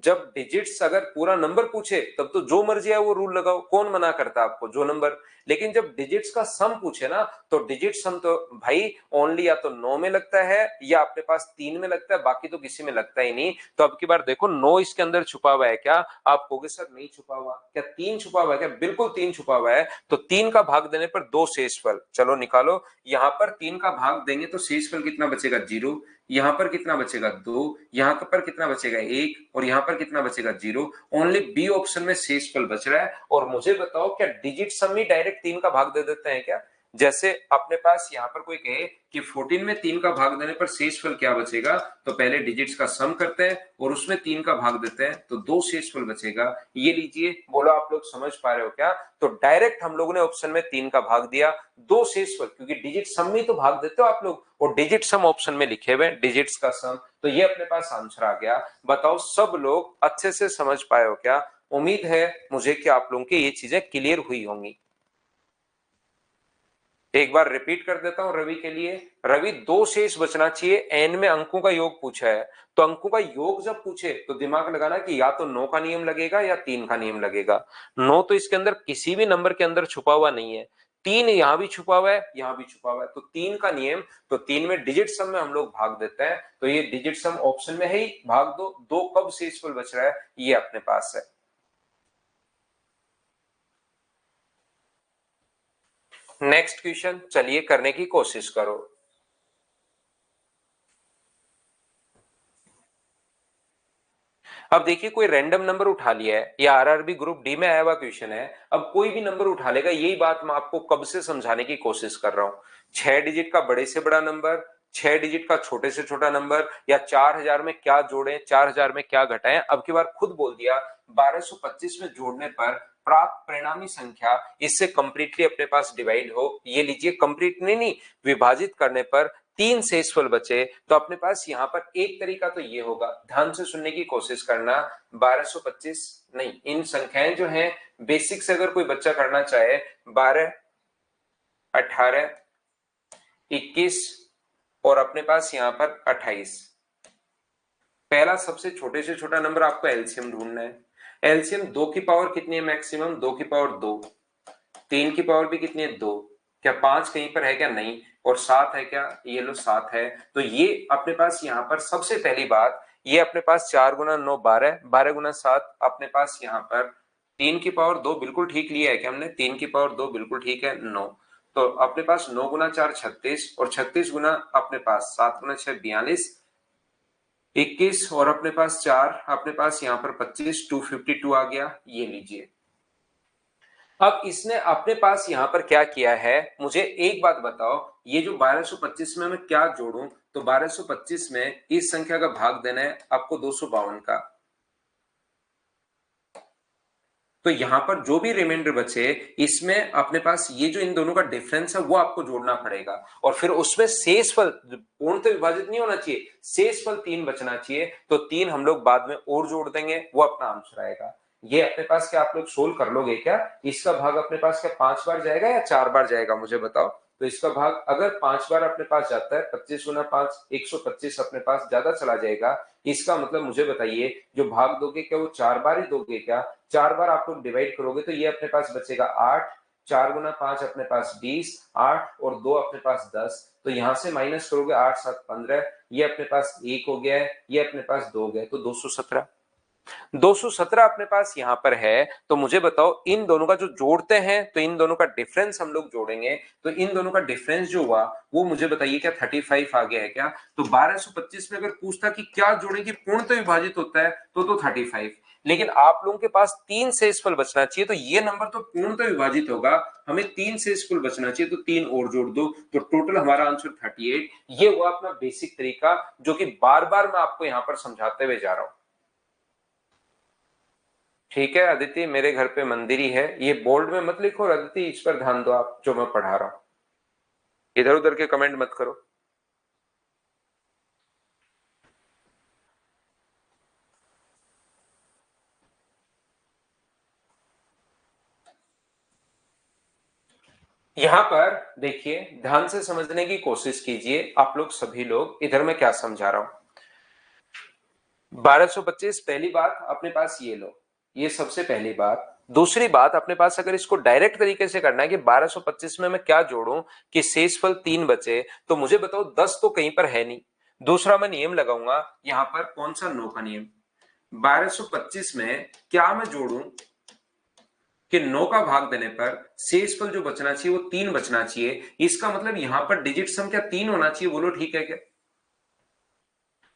जब डिजिट्स अगर पूरा नंबर पूछे तब तो जो मर्जी है वो रूल लगाओ, कौन मना करता है आपको, जो नंबर। लेकिन जब डिजिट्स का सम पूछे ना तो डिजिट सम तो भाई ओनली या तो 9 में लगता है या अपने पास 3 में लगता है, बाकी तो किसी में लगता ही नहीं। तो अब की बार देखो 9 इसके अंदर छुपा हुआ है क्या? आप कहोगे सर नहीं छुपा हुआ। क्या 3 छुपा हुआ है क्या? बिल्कुल 3 छुपा हुआ है। तो 3 का भाग देने पर 2 शेषफल, चलो निकालो। यहां पर 3 का भाग देंगे तो शेषफल कितना बचेगा? 0। यहां पर कितना बचेगा? 2। यहां पर कितना बचेगा? 1। और यहां पर कितना बचेगा? 0। ओनली बी ऑप्शन में शेषफल बच रहा है। और मुझे बताओ क्या डिजिट सम ही डायरेक्ट 3 का भाग दे देते हैं क्या? जैसे अपने पास यहां पर कोई कहे कि 14 में 3 का भाग देने पर शेषफल क्या बचेगा, तो पहले डिजिट्स का सम करते हैं और उसमें 3 का भाग देते हैं तो 2 शेषफल बचेगा। ये लीजिए, बोलो आप लोग समझ पा रहे हो क्या? तो डायरेक्ट हम लोगों ने ऑप्शन में 3 का भाग दिया, 2 शेषफल, क्योंकि डिजिट सम में तो भाग देते हो आप लोग और डिजिट सम ऑप्शन में लिखे हुए डिजिट्स का सम। तो ये अपने पास आंसर आ गया। बताओ सब लोग अच्छे से समझ पाए हो क्या? उम्मीद है मुझे कि आप लोगों की ये चीजें क्लियर हुई होंगी। एक बार रिपीट कर देता हूं रवि के लिए। रवि, 2 शेष बचना चाहिए, एन में अंकों का योग पूछा है, तो अंकों का योग जब पूछे तो दिमाग लगाना कि या तो 9 का नियम लगेगा या 3 का नियम लगेगा। 9 तो इसके अंदर किसी भी नंबर के अंदर छुपा हुआ नहीं है, 3 यहां भी छुपा हुआ है, यहां भी छुपा हुआ है, तो 3 का नियम। तो 3 में डिजिट सम में हम लोग भाग देते हैं, तो ये डिजिट सम ऑप्शन में है ही, भाग दो। 2 कब शेषफल बच रहा है ये अपने पास है। नेक्स्ट क्वेश्चन चलिए करने की कोशिश करो। अब देखिए कोई रैंडम नंबर उठा लिया है, या आरआरबी ग्रुप डी में आया हुआ क्वेश्चन है। अब कोई भी नंबर उठा लेगा, यही बात मैं आपको कब से समझाने की कोशिश कर रहा हूं। 6 डिजिट का बड़े से बड़ा नंबर, 6 डिजिट का छोटे से छोटा नंबर, या 4000 में क्या जोड़ें, 4000 में क्या घटाएं। अब की बार खुद बोल दिया 1225 में जोड़ने पर प्राप्त परिणामी संख्या इससे कंप्लीटली अपने पास डिवाइड हो। ये लीजिए कंप्लीट नहीं, विभाजित करने पर 3 शेषफल बचे। तो अपने पास यहां पर एक तरीका तो ये होगा, ध्यान से सुनने की कोशिश करना। 1225 नहीं, इन संख्याएं जो हैं बेसिक से अगर कोई बच्चा करना चाहे, 12, 18, 21 और अपने पास यहां पर 28। पहला सबसे छोटे से छोटा नंबर आपको एलसीएम ढूंढना है। एलसीएम 2 की पावर कितनी है? मैक्सिमम 2 की पावर 2। 3 की पावर भी कितनी है? 2। क्या 5 कहीं पर है क्या? नहीं। और 7 है क्या? ये लो 7 है। तो ये अपने पास यहां पर सबसे पहली बात, ये अपने पास 4 गुना 9 12, 12 गुना 7 अपने पास यहां पर 3 की पावर 2 बिल्कुल ठीक लिया है क्या हमने? 3 की पावर 2 बिल्कुल ठीक है, 9। तो अपने पास 9 गुना 4 36, और 36 गुना अपने पास 7 गुना 6 42, 21 और अपने पास 4, अपने पास यहाँ पर 25, 252 आ गया। ये लीजिए। अब इसने अपने पास यहां पर क्या किया है, मुझे एक बात बताओ, ये जो 1225 में मैं क्या जोड़ूं? तो 1225 में इस संख्या का भाग देना है आपको 252 का। तो यहां पर जो भी रिमाइंडर बचे इसमें अपने पास ये जो इन दोनों का डिफरेंस है वो आपको जोड़ना पड़ेगा, और फिर उसमें शेषफल पूर्णतः विभाजित नहीं होना चाहिए, शेषफल 3 बचना चाहिए। तो 3 हम लोग बाद में और जोड़ देंगे, वो अपना आंसर आएगा। ये अपने पास क्या आप लोग सोल्व कर लोगे क्या? इसका भाग अपने पास क्या 5 बार जाएगा या 4 बार जाएगा मुझे बताओ। तो इसका भाग अगर 5 बार अपने पास जाता है, 25 गुना 5 125 अपने पास ज्यादा चला जाएगा। इसका मतलब मुझे बताइए जो भाग दोगे क्या वो 4 बार ही दोगे क्या? 4 बार आप लोग डिवाइड करोगे तो ये अपने पास बचेगा 8। 4 गुना 5 अपने पास 20, 8 और 2 अपने पास 10। तो यहां से माइनस करोगे 8 7 15, ये अपने पास 1 हो गया है, ये अपने पास 2 हो गया, तो 217। 217 अपने पास यहां पर है। तो मुझे बताओ इन दोनों का जो जोड़ते हैं तो इन दोनों का डिफरेंस हम लोग जोड़ेंगे, तो इन दोनों का डिफरेंस जो हुआ वो मुझे बताइए क्या 35 आ गया है क्या? तो 1225 में अगर पूछता कि क्या जोड़ें कि पूर्णतः विभाजित होता है तो 35। लेकिन आप लोगों के पास 3 शेषफल बचना चाहिए, तो ये नंबर तो पूर्णतः विभाजित होगा, हमें 3 शेषफल बचना चाहिए, तो 3 और जोड़ दो, तो टोटल हमारा आंसर 38। ये हुआ अपना बेसिक तरीका जो कि बार बार मैं आपको यहां पर समझाते हुए जा रहा हूं। ठीक है अदिति, मेरे घर पे मंदिर ही है, ये बोल्ड में मत लिखो और अदिति इस पर ध्यान दो आप जो मैं पढ़ा रहा हूं, इधर उधर के कमेंट मत करो। यहां पर देखिए, ध्यान से समझने की कोशिश कीजिए आप लोग सभी लोग, इधर मैं क्या समझा रहा हूं। 1225 पहली बात अपने पास ये लो, ये सबसे पहली बात। दूसरी बात अपने पास अगर इसको डायरेक्ट तरीके से करना है कि 1225 में मैं क्या जोड़ूं कि शेषफल 3 बचे, तो मुझे बताओ 10 तो कहीं पर है नहीं। दूसरा मैं नियम लगाऊंगा यहां पर, कौन सा? नो का नियम। 1225 में क्या मैं जोड़ूं कि 9 का भाग देने पर शेषफल जो बचना चाहिए वो 3 बचना चाहिए। इसका मतलब यहां पर डिजिट सम क्या 3 होना चाहिए? बोलो ठीक है क्या?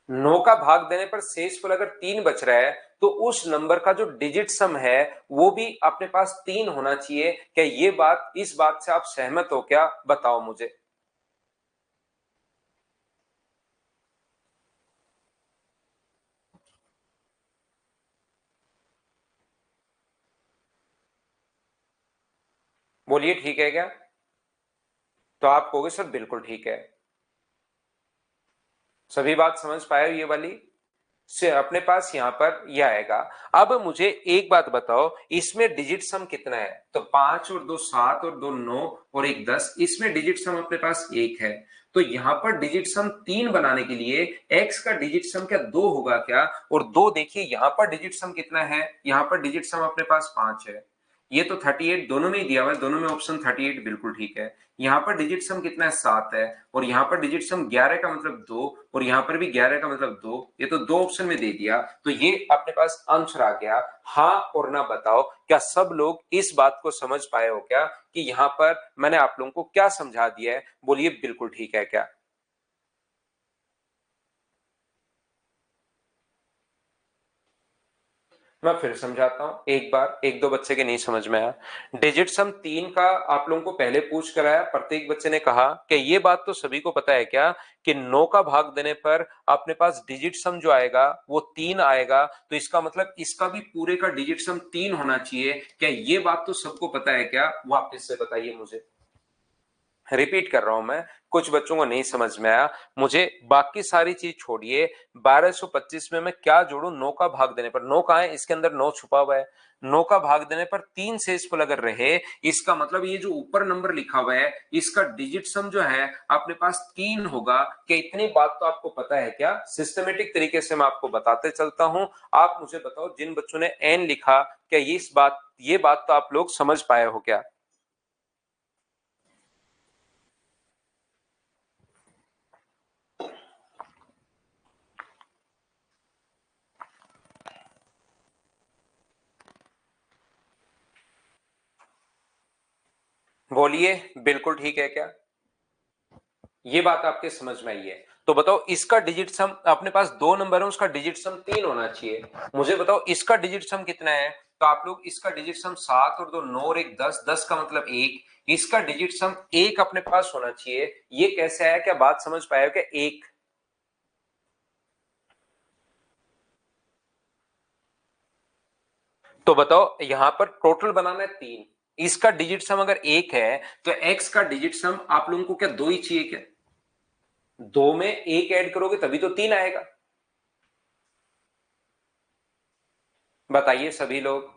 9 का भाग देने पर शेषफल अगर 3 बच रहा है तो उस नंबर का जो डिजिट सम है वो भी अपने पास 3 होना चाहिए। क्या ये बात, इस बात से आप सहमत हो क्या? बताओ मुझे। बोलिए ठीक है क्या? तो आप कहोगे सर बिल्कुल ठीक है। सभी बात समझ पाए ये वाली? से अपने पास यहां पर यह आएगा। अब मुझे एक बात बताओ, इसमें डिजिट सम कितना है? तो 5 और 2 7 और 2 9 और 1 10, इसमें डिजिट सम अपने पास 1 है। तो यहां पर डिजिट सम 3 बनाने के लिए x का डिजिट सम क्या 2 होगा क्या? और 2 देखिए यहां पर डिजिट सम कितना है, यहां पर डिजिट सम अपने पास 5 है। ये तो 38 दोनों में ही दिया हुआ है, दोनों में ऑप्शन 38 बिल्कुल ठीक है। यहाँ पर डिजिट सम कितना है? 7 है। और यहाँ पर डिजिट सम 11 का मतलब 2, और यहाँ पर भी 11 का मतलब 2। ये तो दो ऑप्शन में दे दिया, तो ये अपने पास आंसर आ गया। हाँ और ना बताओ, क्या सब लोग इस बात को समझ पाए हो क्या कि यहाँ पर मैंने आप लोगों को क्या समझा दिया है? बोलिए बिल्कुल ठीक है क्या? मैं फिर समझाता हूँ एक बार, एक दो बच्चे के नहीं समझ में आया। डिजिट सम 3 का आप लोगों को पहले पूछ कराया, प्रत्येक बच्चे ने कहा कि ये बात तो सभी को पता है क्या कि 9 का भाग देने पर अपने पास डिजिट सम जो आएगा वो 3 आएगा। तो इसका मतलब इसका भी पूरे का डिजिट सम 3 होना चाहिए। क्या ये बात तो सबको पता है क्या? वापस से बताइए मुझे। रिपीट कर रहा हूं मैं, कुछ बच्चों को नहीं समझ में आया। मुझे बाकी सारी चीज छोड़िए, 1225 में मैं क्या जोड़ू? 9 का भाग देने पर, 9 कहां है? इसके अंदर 9 छुपा हुआ है। 9 का भाग देने पर 3 शेषफल अगर रहे, इसका मतलब ये जो ऊपर नंबर लिखा हुआ है इसका डिजिट सम जो है अपने पास 3 होगा। क्या इतनी बात तो आपको पता है क्या? सिस्टमेटिक तरीके से मैं आपको बताते चलता हूं। आप मुझे बताओ, जिन बच्चों ने एन लिखा, क्या ये बात तो आप लोग समझ पाए हो क्या? बोलिए बिल्कुल ठीक है क्या? ये बात आपके समझ में आई है? तो बताओ, इसका डिजिट सम अपने पास दो नंबर है, उसका डिजिट सम 3 होना चाहिए। मुझे बताओ इसका डिजिट सम कितना है? तो आप लोग इसका डिजिट सम 7 और 2 9 और 1 10, 10 का मतलब 1। इसका डिजिट सम 1 अपने पास होना चाहिए। ये कैसे आया? क्या बात समझ पाए हो क्या? एक। तो बताओ यहां पर टोटल बनाना है 3, इसका डिजिट सम अगर 1 है तो x का डिजिट सम आप लोगों को क्या 2 ही चाहिए क्या? 2 में 1 ऐड करोगे तभी तो 3 आएगा। बताइए सभी लोग।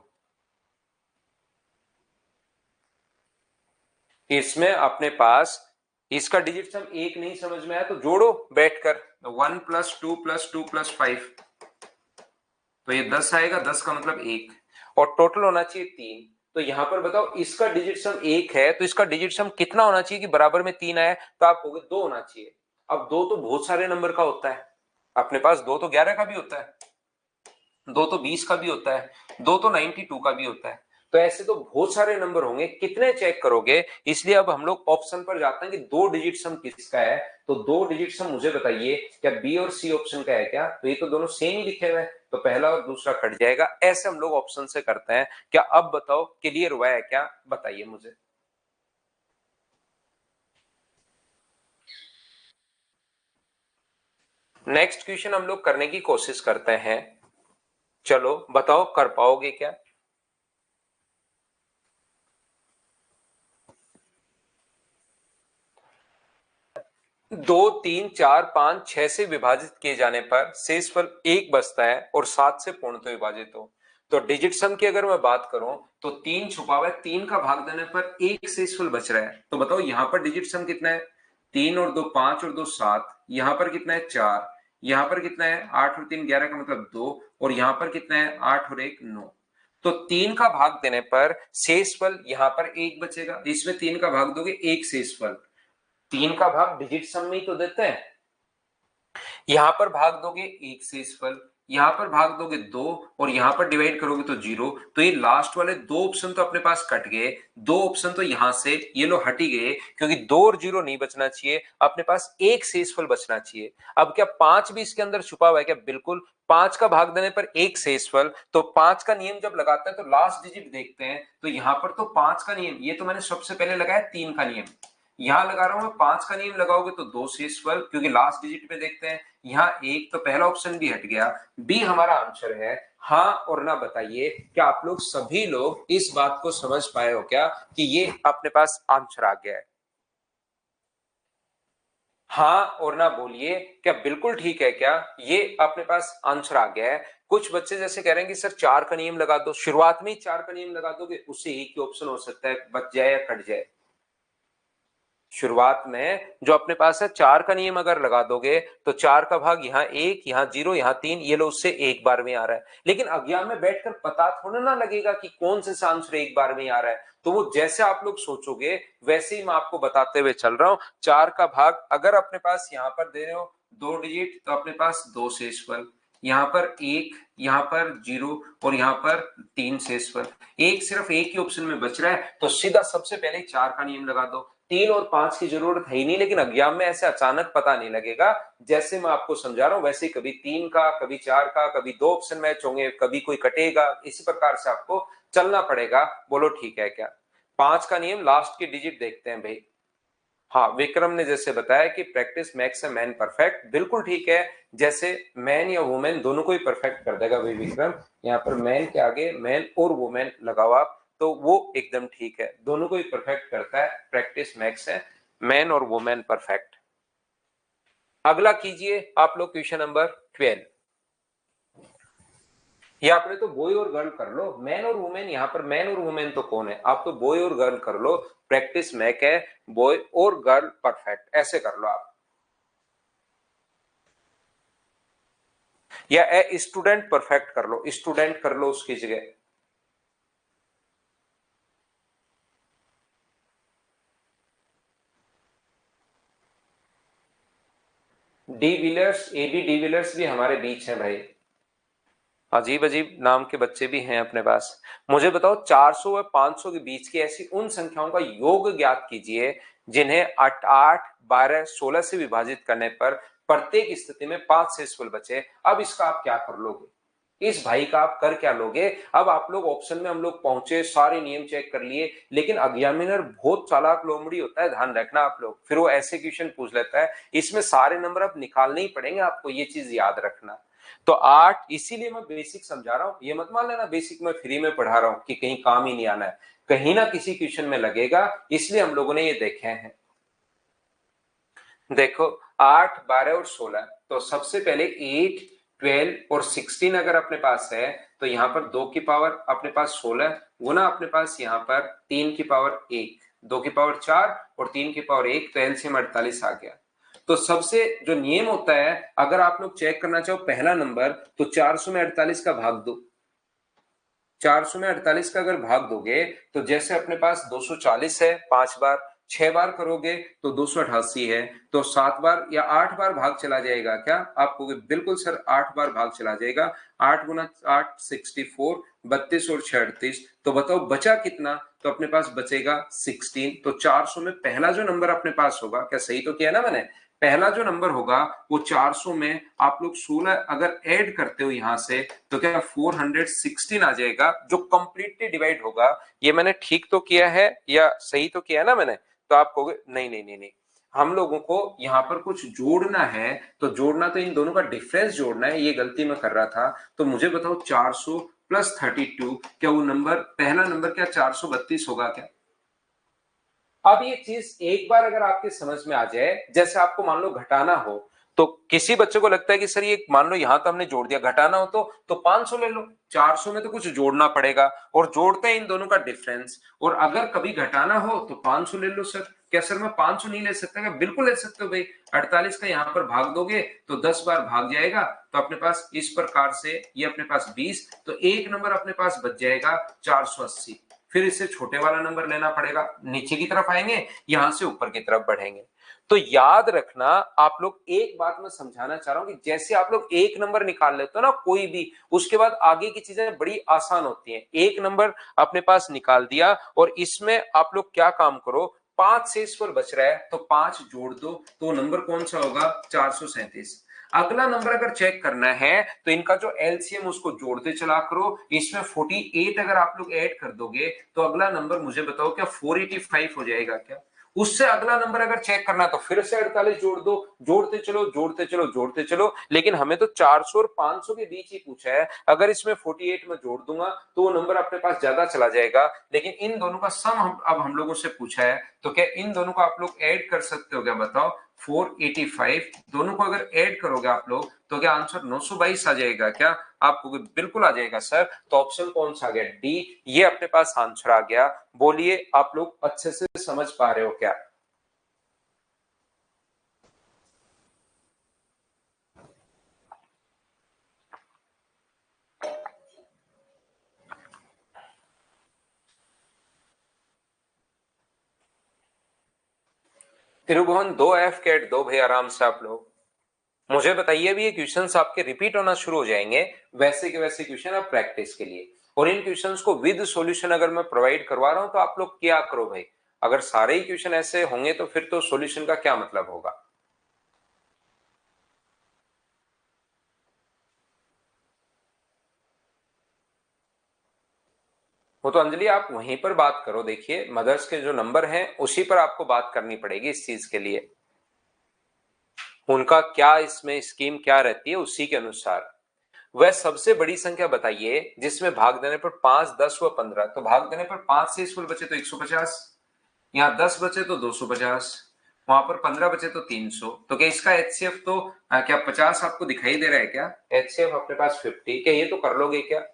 इसमें अपने पास इसका डिजिट सम 1 नहीं समझ में आया तो जोड़ो बैठकर। 1 प्लस 2 प्लस 2 प्लस 5, तो ये 10 आएगा। 10 का मतलब 1, और टोटल होना चाहिए 3। तो यहां पर बताओ, इसका डिजिट सम 1 है तो इसका डिजिट सम कितना होना चाहिए कि बराबर में 3 आए? तो आप कहोगे 2 होना चाहिए। अब 2 तो बहुत सारे नंबर का होता है, अपने पास 2 तो 11 का भी होता है, 2 तो 20 का भी होता है, 2 तो 92 का भी होता है। तो ऐसे तो बहुत सारे नंबर होंगे, कितने चेक करोगे? इसलिए अब हम लोग ऑप्शन पर जाते हैं कि दो डिजिट सम किसका है। तो दो डिजिट सम मुझे बताइए, क्या बी और सी ऑप्शन का है क्या? तो ये तो दोनों सेम ही लिखे हुए हैं, तो पहला और दूसरा कट जाएगा। ऐसे हम लोग ऑप्शन से करते हैं। क्या अब बताओ क्लियर हुआ है क्या? बताइए मुझे। नेक्स्ट क्वेश्चन हम लोग करने की कोशिश करते हैं। चलो बताओ कर पाओगे क्या? 2 3 4 5 6 से विभाजित किए जाने पर शेषफल 1 बचता है और 7 से पूर्णतः विभाजित हो। तो डिजिट सम की अगर मैं बात करूं तो 3 छुपा हुआ है, 3 का भाग देने पर एक शेषफल बच रहा है। तो बताओ यहां पर डिजिट सम कितना है, 3 और 2 5 और 2 7, यहां पर कितना है 4, यहां पर कितना है 8 और 3 11 का मतलब 2, और यहां पर कितना है 8 और 1 9। तो 3 का भाग देने पर शेषफल यहां पर एक बचेगा, इसमें 3 का भाग दोगे एक शेषफल, 3 का भाग डिजिट सम में ही तो देते हैं, यहां पर भाग दोगे एक शेषफल, यहां पर भाग दोगे दो, और यहां पर डिवाइड करोगे तो जीरो। तो ये लास्ट वाले दो ऑप्शन तो अपने पास कट गए, दो ऑप्शन तो यहां से ये लो हट ही गए, क्योंकि दो और जीरो नहीं बचना चाहिए, अपने पास एक शेषफल बचना चाहिए। अब क्या पांच भी इसके अंदर छुपा हुआ है क्या? बिल्कुल, पांच का भाग देने पर एक शेषफल, तो पांच का नियम जब लगाते हैं तो लास्ट डिजिट देखते हैं, तो यहां पर तो पांच का नियम, ये तो मैंने सबसे पहले लगाया तीन का नियम, यहां लगा रहा हूं मैं पांच का नियम, लगाओगे तो दो शेषफल, क्योंकि लास्ट डिजिट पे देखते हैं, यहाँ एक, तो पहला ऑप्शन भी हट गया, बी हमारा आंसर है। हाँ और ना बताइए, क्या आप लोग सभी लोग इस बात को समझ पाए हो क्या कि ये अपने पास आंसर आ गया है? हाँ और ना बोलिए, क्या बिल्कुल ठीक है क्या, ये अपने पास आंसर आ गया है? कुछ बच्चे जैसे कह रहे हैं कि सर चार का नियम लगा दो, शुरुआत में ही चार का नियम लगा दोगे, उससे एक ही ऑप्शन हो सकता है बच जाए या कट जाए। शुरुआत में जो अपने पास है चार का नियम अगर लगा दोगे तो चार का भाग यहाँ एक, यहाँ जीरो, यहाँ तीन, ये लो उससे एक बार में आ रहा है, लेकिन अज्ञान में बैठकर पता थोड़ा ना लगेगा कि कौन से आंसर एक बार में आ रहा है। तो वो जैसे आप लोग सोचोगे वैसे ही मैं आपको बताते हुए चल रहा हूं। चार का भाग अगर अपने पास यहाँ पर दे रहे हो दो डिजिट, तो अपने पास दो शेषफल, यहाँ पर एक, यहाँ पर जीरो, और यहाँ पर तीन शेषफल, एक सिर्फ एक ही ऑप्शन में बच रहा है, तो सीधा सबसे पहले चार का नियम लगा दो। तीन और पांच की जरूरत है ही नहीं, लेकिन एग्जाम में ऐसे अचानक पता नहीं लगेगा, जैसे मैं आपको समझा रहा हूं वैसे ही कभी तीन का, कभी चार का, कभी दो ऑप्शन मैच होंगे, कभी कोई कटेगा, इसी प्रकार से आपको चलना पड़ेगा। बोलो ठीक है क्या? पांच का नियम लास्ट की डिजिट देखते हैं भाई। हाँ, विक्रम ने जैसे बताया कि practice makes a man perfect, बिल्कुल ठीक है, जैसे मैन या वुमेन दोनों को ही परफेक्ट कर देगा भाई विक्रम, यहाँ पर मैन के आगे मैन और वुमेन लगाओ आप, तो वो एकदम ठीक है, दोनों को ही परफेक्ट करता है, प्रैक्टिस मेक्स है मैन और वुमेन परफेक्ट। अगला कीजिए आप लोग क्वेश्चन नंबर 12। ये आपने तो बॉय और गर्ल कर लो, मैन और वुमेन, यहाँ पर मैन और वुमेन तो कौन है, आप तो बॉय और गर्ल कर लो, प्रैक्टिस मैक है बॉय और गर्ल परफेक्ट, ऐसे कर लो आप, या ए स्टूडेंट परफेक्ट कर लो, स्टूडेंट कर लो उसकी जगह। De Villiers, A B de Villiers भी हमारे बीच हैं भाई, अजीब अजीब नाम के बच्चे भी हैं अपने पास। मुझे बताओ 400 और 500 के बीच की ऐसी उन संख्याओं का योग ज्ञात कीजिए जिन्हें 8 8 12 16 से विभाजित करने पर प्रत्येक स्थिति में पांच शेषफल बचे। अब इसका आप क्या कर लोगे, इस भाई का आप कर क्या लोगे? अब आप लोग ऑप्शन में हम लोग पहुंचे, सारे नियम चेक कर लिए, लेकिन एग्जामिनर बहुत चालाक लोमड़ी होता है, ध्यान रखना आप लोग, फिर वो ऐसे क्वेश्चन पूछ लेता है, इसमें सारे नंबर अब निकालने ही पड़ेंगे आपको, ये चीज याद रखना। तो आठ, इसीलिए मैं बेसिक समझा रहा हूं, ये मत मान लेना बेसिक मैं फ्री में पढ़ा रहा हूं कि कहीं काम ही नहीं आना है, कहीं ना किसी क्वेश्चन में लगेगा, इसलिए हम लोगों ने ये देखे हैं। देखो 8 12 और 16, तो सबसे पहले 8 12 और 16 अगर अपने पास है, तो यहां पर 2 की पावर अपने पास 16 गुना अपने पास यहां पर 3 की पावर 1, 2 की पावर 4 और 3 की पावर 1, तो एलसीएम 48 आ गया। तो सबसे जो नियम होता है, अगर आप लोग चेक करना चाहो पहला नंबर, तो 400 में 48 का भाग दो, 400 में 48 का अगर भाग दोगे तो जैसे अपने पास 240 है, पांच बार, छह बार करोगे तो 288 है, तो सात बार या आठ बार भाग चला जाएगा क्या? आप कहोगे बिल्कुल सर आठ बार भाग चला जाएगा, आठ गुना आठ 64, 32 और 38, तो बताओ बचा कितना? तो अपने पास बचेगा 16। तो 400 में पहला जो नंबर अपने पास होगा, क्या सही तो किया ना मैंने? पहला जो नंबर होगा वो 400 में आप लोग 16 अगर ऐड करते हो यहां से, तो क्या 416 आ जाएगा, जो कंप्लीटली डिवाइड होगा। ये मैंने ठीक तो किया है या सही तो किया है ना मैंने? तो आप कहोगे नहीं नहीं नहीं नहीं, हम लोगों को यहाँ पर कुछ जोड़ना है, तो जोड़ना तो इन दोनों का डिफरेंस जोड़ना है, ये गलती मैं कर रहा था। तो मुझे बताओ 400 प्लस 32, क्या वो नंबर पहला नंबर क्या 432 होगा क्या? अब ये चीज एक बार अगर आपके समझ में आ जाए, जैसे आपको मान लो घटाना हो, तो किसी बच्चे को लगता है कि सर ये मान लो यहां तो हमने जोड़ दिया, घटाना हो तो 500 ले लो, 400 में तो कुछ जोड़ना पड़ेगा, और जोड़ते हैं इन दोनों का डिफरेंस, और अगर कभी घटाना हो तो 500 ले लो। सर क्या सर मैं 500 नहीं ले सकता? क्या बिल्कुल ले सकते हो भाई। 48 का यहाँ पर भाग दोगे तो 10 बार भाग जाएगा, तो अपने पास इस प्रकार से ये अपने पास 20, तो एक नंबर अपने पास बच जाएगा 480। फिर इससे छोटे वाला नंबर लेना पड़ेगा, नीचे की तरफ आएंगे, यहां से ऊपर की तरफ बढ़ेंगे। तो याद रखना, आप लोग एक बात मैं समझाना चाह रहा हूं कि जैसे आप लोग एक नंबर निकाल लेते हो ना कोई भी, उसके बाद आगे की चीजें बड़ी आसान होती हैं। एक नंबर अपने पास निकाल दिया, और इसमें आप लोग क्या काम करो, 5 शेष पर बच रहा है तो 5 जोड़ दो, तो नंबर कौन सा होगा? 437। अगला नंबर अगर चेक करना है तो इनका जो एलसीएम उसको जोड़ते चला करो, इसमें 48 अगर आप लोग ऐड कर दोगे तो अगला नंबर मुझे बताओ क्या 485 हो जाएगा क्या? उससे अगला नंबर अगर चेक करना तो फिर से 48 जोड़ दो, जोड़ते चलो जोड़ते चलो जोड़ते चलो, लेकिन हमें तो 400 और 500 के बीच ही पूछा है। अगर इसमें 48 में जोड़ दूंगा तो वो नंबर अपने पास ज्यादा चला जाएगा, लेकिन इन दोनों का सम अब हम लोगों से पूछा है, तो क्या इन दोनों को आप लोग ऐड कर सकते हो क्या? बताओ 485 दोनों को अगर ऐड करोगे आप लोग तो क्या आंसर 922 आ जाएगा क्या? आपको बिल्कुल आ जाएगा सर। तो ऑप्शन कौन सा आ गया? डी, ये अपने पास आंसर आ गया। बोलिए आप लोग अच्छे से समझ पा रहे हो क्या? त्रिभुवन 2F कैट दो भाई, आराम से आप लोग मुझे बताइए। अभी ये क्वेश्चंस आपके रिपीट होना शुरू हो जाएंगे, वैसे के वैसे क्वेश्चन आप प्रैक्टिस के लिए, और इन क्वेश्चंस को विद सॉल्यूशन अगर मैं प्रोवाइड करवा रहा हूं तो आप लोग क्या करो भाई, अगर सारे ही क्वेश्चन ऐसे होंगे तो फिर तो सॉल्यूशन का क्या मतलब होगा। वो तो अंजलि आप वहीं पर बात करो, देखिए मदर्स के जो नंबर हैं उसी पर आपको बात करनी पड़ेगी इस चीज के लिए, उनका क्या इसमें स्कीम क्या रहती है उसी के अनुसार। वह सबसे बड़ी संख्या बताइए जिसमें भाग देने पर 5, 10 व 15, तो भाग देने पर 5 से स्कूल बचे तो 150, यहाँ 10 बचे तो 250, वहां पर 15 बचे तो 300, तो क्या इसका एचसीएफ तो क्या 50 आपको दिखाई दे रहा है क्या? एचसीएफ अपने पास 50, क्या ये तो कर लोगे क्या?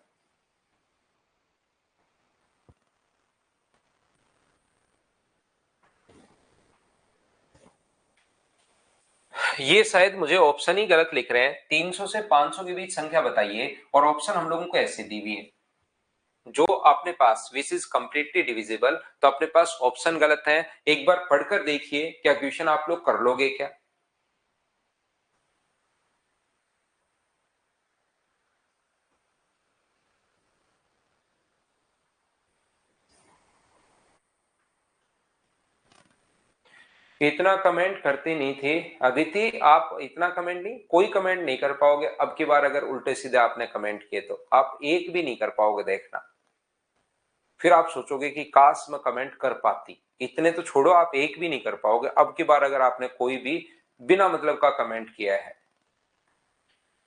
ये शायद मुझे ऑप्शन ही गलत लिख रहे हैं। 300 से 500 के बीच संख्या बताइए, और ऑप्शन हम लोगों को ऐसे दी हुई है जो अपने पास विच इज कंप्लीटली डिविजिबल, तो अपने पास ऑप्शन गलत है। एक बार पढ़कर देखिए, क्या क्वेश्चन आप लोग कर लोगे क्या? इतना कमेंट करती नहीं थी अदिति, आप इतना कमेंट नहीं, कोई कमेंट नहीं कर पाओगे अब की बार। अगर उल्टे सीधे आपने कमेंट किए तो आप एक भी नहीं कर पाओगे, देखना। फिर आप सोचोगे कि काश मैं कमेंट कर पाती। इतने तो छोड़ो, आप एक भी नहीं कर पाओगे अब की बार अगर आपने कोई भी बिना मतलब का कमेंट किया है।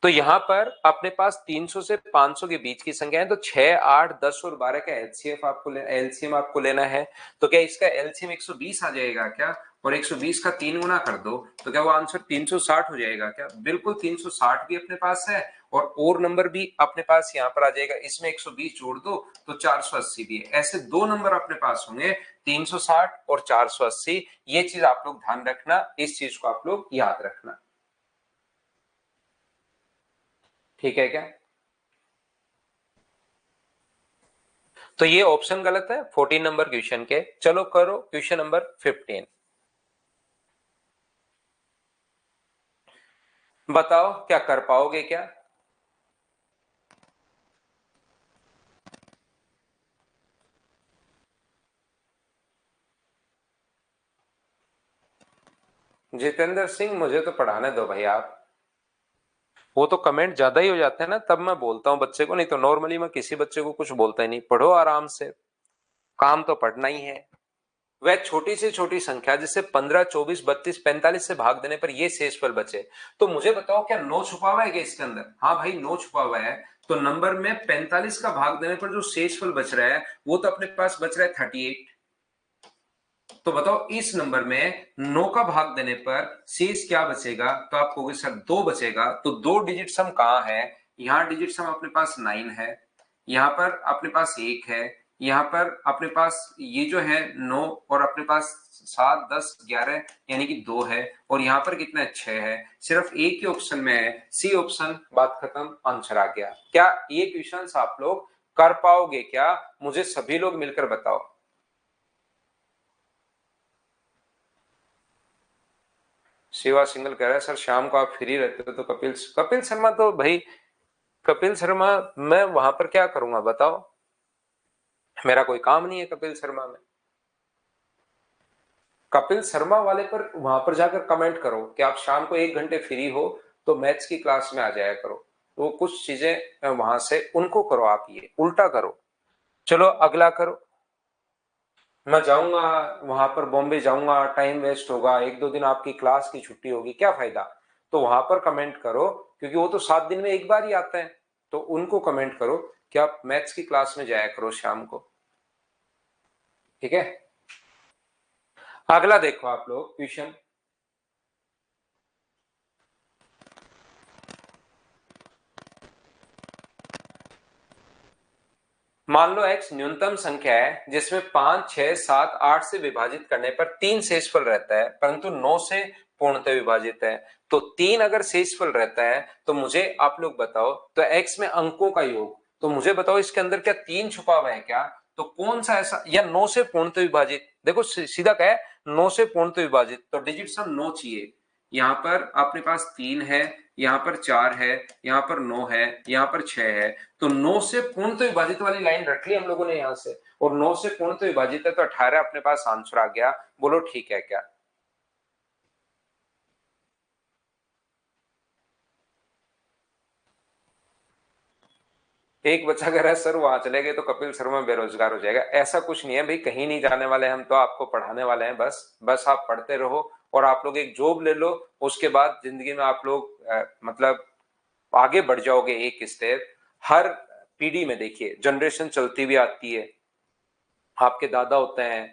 तो यहां पर अपने पास 300 से 500 के बीच की संख्या है, तो 6, 8, 10 और 12 का एलसीएम आपको लेना है। तो क्या इसका एलसीएम 120 आ जाएगा क्या? और 120 का 3 गुना कर दो तो क्या वो आंसर 360 हो जाएगा क्या? बिल्कुल 360 भी अपने पास है, और नंबर भी अपने पास यहाँ पर आ जाएगा। इसमें 120 जोड़ दो तो 480 भी है। ऐसे दो नंबर अपने पास होंगे, 360 और 480। ये चीज आप लोग ध्यान रखना, इस चीज को आप लोग याद रखना, ठीक है क्या? तो ये ऑप्शन गलत है 14 नंबर क्वेश्चन के। चलो करो क्वेश्चन नंबर 15। बताओ क्या कर पाओगे क्या? जितेंद्र सिंह मुझे तो पढ़ाने दो भाई आप। वो तो कमेंट ज्यादा ही हो जाते हैं ना, तब मैं बोलता हूँ बच्चे को, नहीं तो नॉर्मली मैं किसी बच्चे को कुछ बोलता ही नहीं। पढ़ो आराम से, काम तो पढ़ना ही है। वह छोटी से छोटी संख्या जिसे 15, 24, 32, 45 से भाग देने पर ये शेषफल बचे। तो मुझे बताओ क्या 9 छुपा हुआ है क्या इसके अंदर? हाँ भाई 9 छुपा हुआ है। तो नंबर में 45 का भाग देने पर जो शेषफल बच रहा है वो तो अपने पास बच रहा है 38। तो बताओ इस नंबर में 9 का भाग देने पर शेष क्या बचेगा? तो आप कहोगे सर 2 बचेगा। तो 2 डिजिट सम कहाँ है? यहाँ डिजिट सम अपने पास 9 है, यहाँ पर अपने पास 1 है, यहाँ पर अपने पास ये जो है 9 और अपने पास 7 10 11 यानी कि 2 है, और यहाँ पर कितना 6 है। सिर्फ एक ही ऑप्शन में है, सी ऑप्शन। बात खत्म, आंसर आ गया। क्या ये क्वेश्चंस आप लोग कर पाओगे क्या? मुझे सभी लोग मिलकर बताओ। शिवा सिंगल कह रहा है सर शाम को आप फ्री रहते हो तो कपिल शर्मा तो भाई, कपिल शर्मा मैं वहां पर क्या करूंगा बताओ? मेरा कोई काम नहीं है कपिल शर्मा में। कपिल शर्मा वाले पर वहां पर जाकर कमेंट करो कि आप शाम को 1 घंटे फ्री हो तो मैथ्स की क्लास में आ जाया करो। तो कुछ चीजें वहां से उनको करो, आप ये उल्टा करो। चलो अगला करो। मैं जाऊंगा वहां पर, बॉम्बे जाऊंगा, टाइम वेस्ट होगा, 1 2 दिन आपकी क्लास की छुट्टी होगी, क्या फायदा? तो वहां पर कमेंट करो, क्योंकि वो तो 7 दिन में एक बार ही आता है। तो उनको कमेंट करो कि आप मैथ्स की क्लास में जाया करो शाम को। ठीक है, अगला देखो आप लोग क्वेश्चन। मान लो x न्यूनतम संख्या है जिसमें 5 6 7 8 से विभाजित करने पर 3 शेषफल रहता है, परंतु 9 से पूर्णतः विभाजित है। तो 3 अगर शेषफल रहता है तो मुझे आप लोग बताओ, तो x में अंकों का योग, तो मुझे बताओ इसके अंदर क्या 3 छुपा हुआ है क्या? तो कौन सा ऐसा, या 9 से पूर्णतः विभाजित, देखो सीधा क्या है, 9 से पूर्णतः विभाजित, तो डिजिट सम 9 चाहिए। यहाँ पर अपने पास 3 है, यहाँ पर 4 है, यहाँ पर 9 है, यहाँ पर 6 है। तो 9 से पूर्णतः विभाजित वाली लाइन रख ली हम लोगों ने यहाँ से, और 9 से पूर्णतः विभाजित है तो 18 अपने पास आंसर आ गया। बोलो ठीक है क्या? एक बच्चा कह रहा है सर वहां चले गए तो कपिल शर्मा बेरोजगार हो जाएगा। ऐसा कुछ नहीं है भाई, कहीं नहीं जाने वाले, हम तो आपको पढ़ाने वाले हैं। बस बस आप पढ़ते रहो और आप लोग एक जॉब ले लो, उसके बाद जिंदगी में आप लोग मतलब आगे बढ़ जाओगे एक स्टेप। हर पीढ़ी में देखिए जनरेशन चलती भी आती है। आपके दादा होते हैं,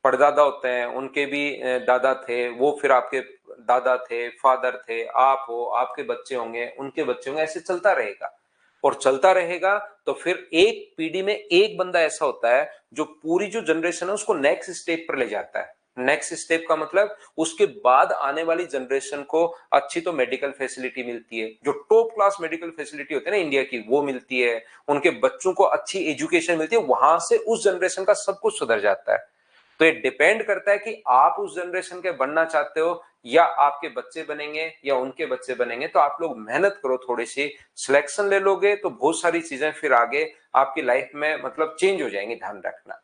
परदादा होते हैं, उनके भी दादा थे, वो फिर आपके दादा थे, फादर थे, आप हो, आपके बच्चे होंगे, उनके बच्चे होंगे, ऐसे चलता रहेगा। और चलता रहेगा तो फिर एक पीढ़ी में एक बंदा ऐसा होता है जो पूरी जो जनरेशन है उसको नेक्स्ट स्टेप पर ले जाता है। नेक्स्ट स्टेप का मतलब उसके बाद आने वाली जनरेशन को अच्छी तो मेडिकल फैसिलिटी मिलती है, जो टॉप क्लास मेडिकल फैसिलिटी होती है ना इंडिया की, वो मिलती है। उनके बच्चों को अच्छी एजुकेशन मिलती है, वहां से उस जनरेशन का सब कुछ सुधर जाता है। तो ये डिपेंड करता है कि आप उस जनरेशन के बनना चाहते हो या आपके बच्चे बनेंगे या उनके बच्चे बनेंगे। तो आप लोग मेहनत करो, थोड़ी सी सिलेक्शन ले लोगे तो बहुत सारी चीजें फिर आगे आपकी लाइफ में मतलब चेंज हो जाएंगी, ध्यान रखना।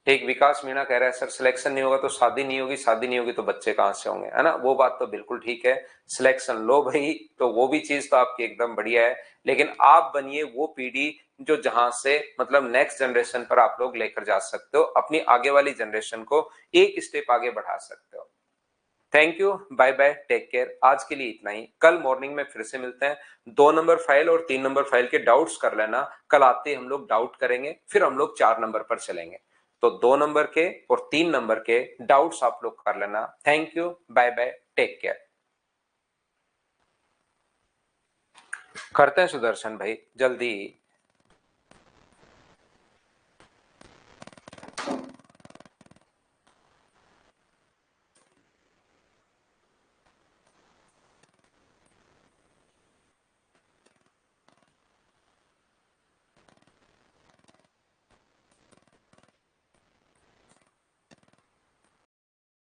एक विकास मीणा कह रहा है सर सिलेक्शन नहीं होगा तो शादी नहीं होगी, शादी नहीं होगी तो बच्चे कहां से होंगे, है ना? वो बात तो बिल्कुल ठीक है। सिलेक्शन लो भाई, तो वो भी चीज तो आपकी एकदम बढ़िया है। लेकिन आप बनिए वो पीढ़ी जो जहां से मतलब नेक्स्ट जनरेशन पर आप लोग लेकर जा सकते हो, अपनी आगे वाली जनरेशन को एक स्टेप आगे बढ़ा सकते हो। Thank you, bye bye, take care. आज के लिए इतना ही, कल मॉर्निंग में फिर से मिलते हैं। 2 नंबर फाइल और 3 नंबर फाइल के डाउट्स कर लेना। कल आते ही हम लोग डाउट करेंगे, फिर हम लोग 4 नंबर पर चलेंगे। तो 2 नंबर के और 3 नंबर के डाउट्स आप लोग कर लेना। Thank you, bye bye, take care. करते हैं सुदर्शन भाई जल्दी ही।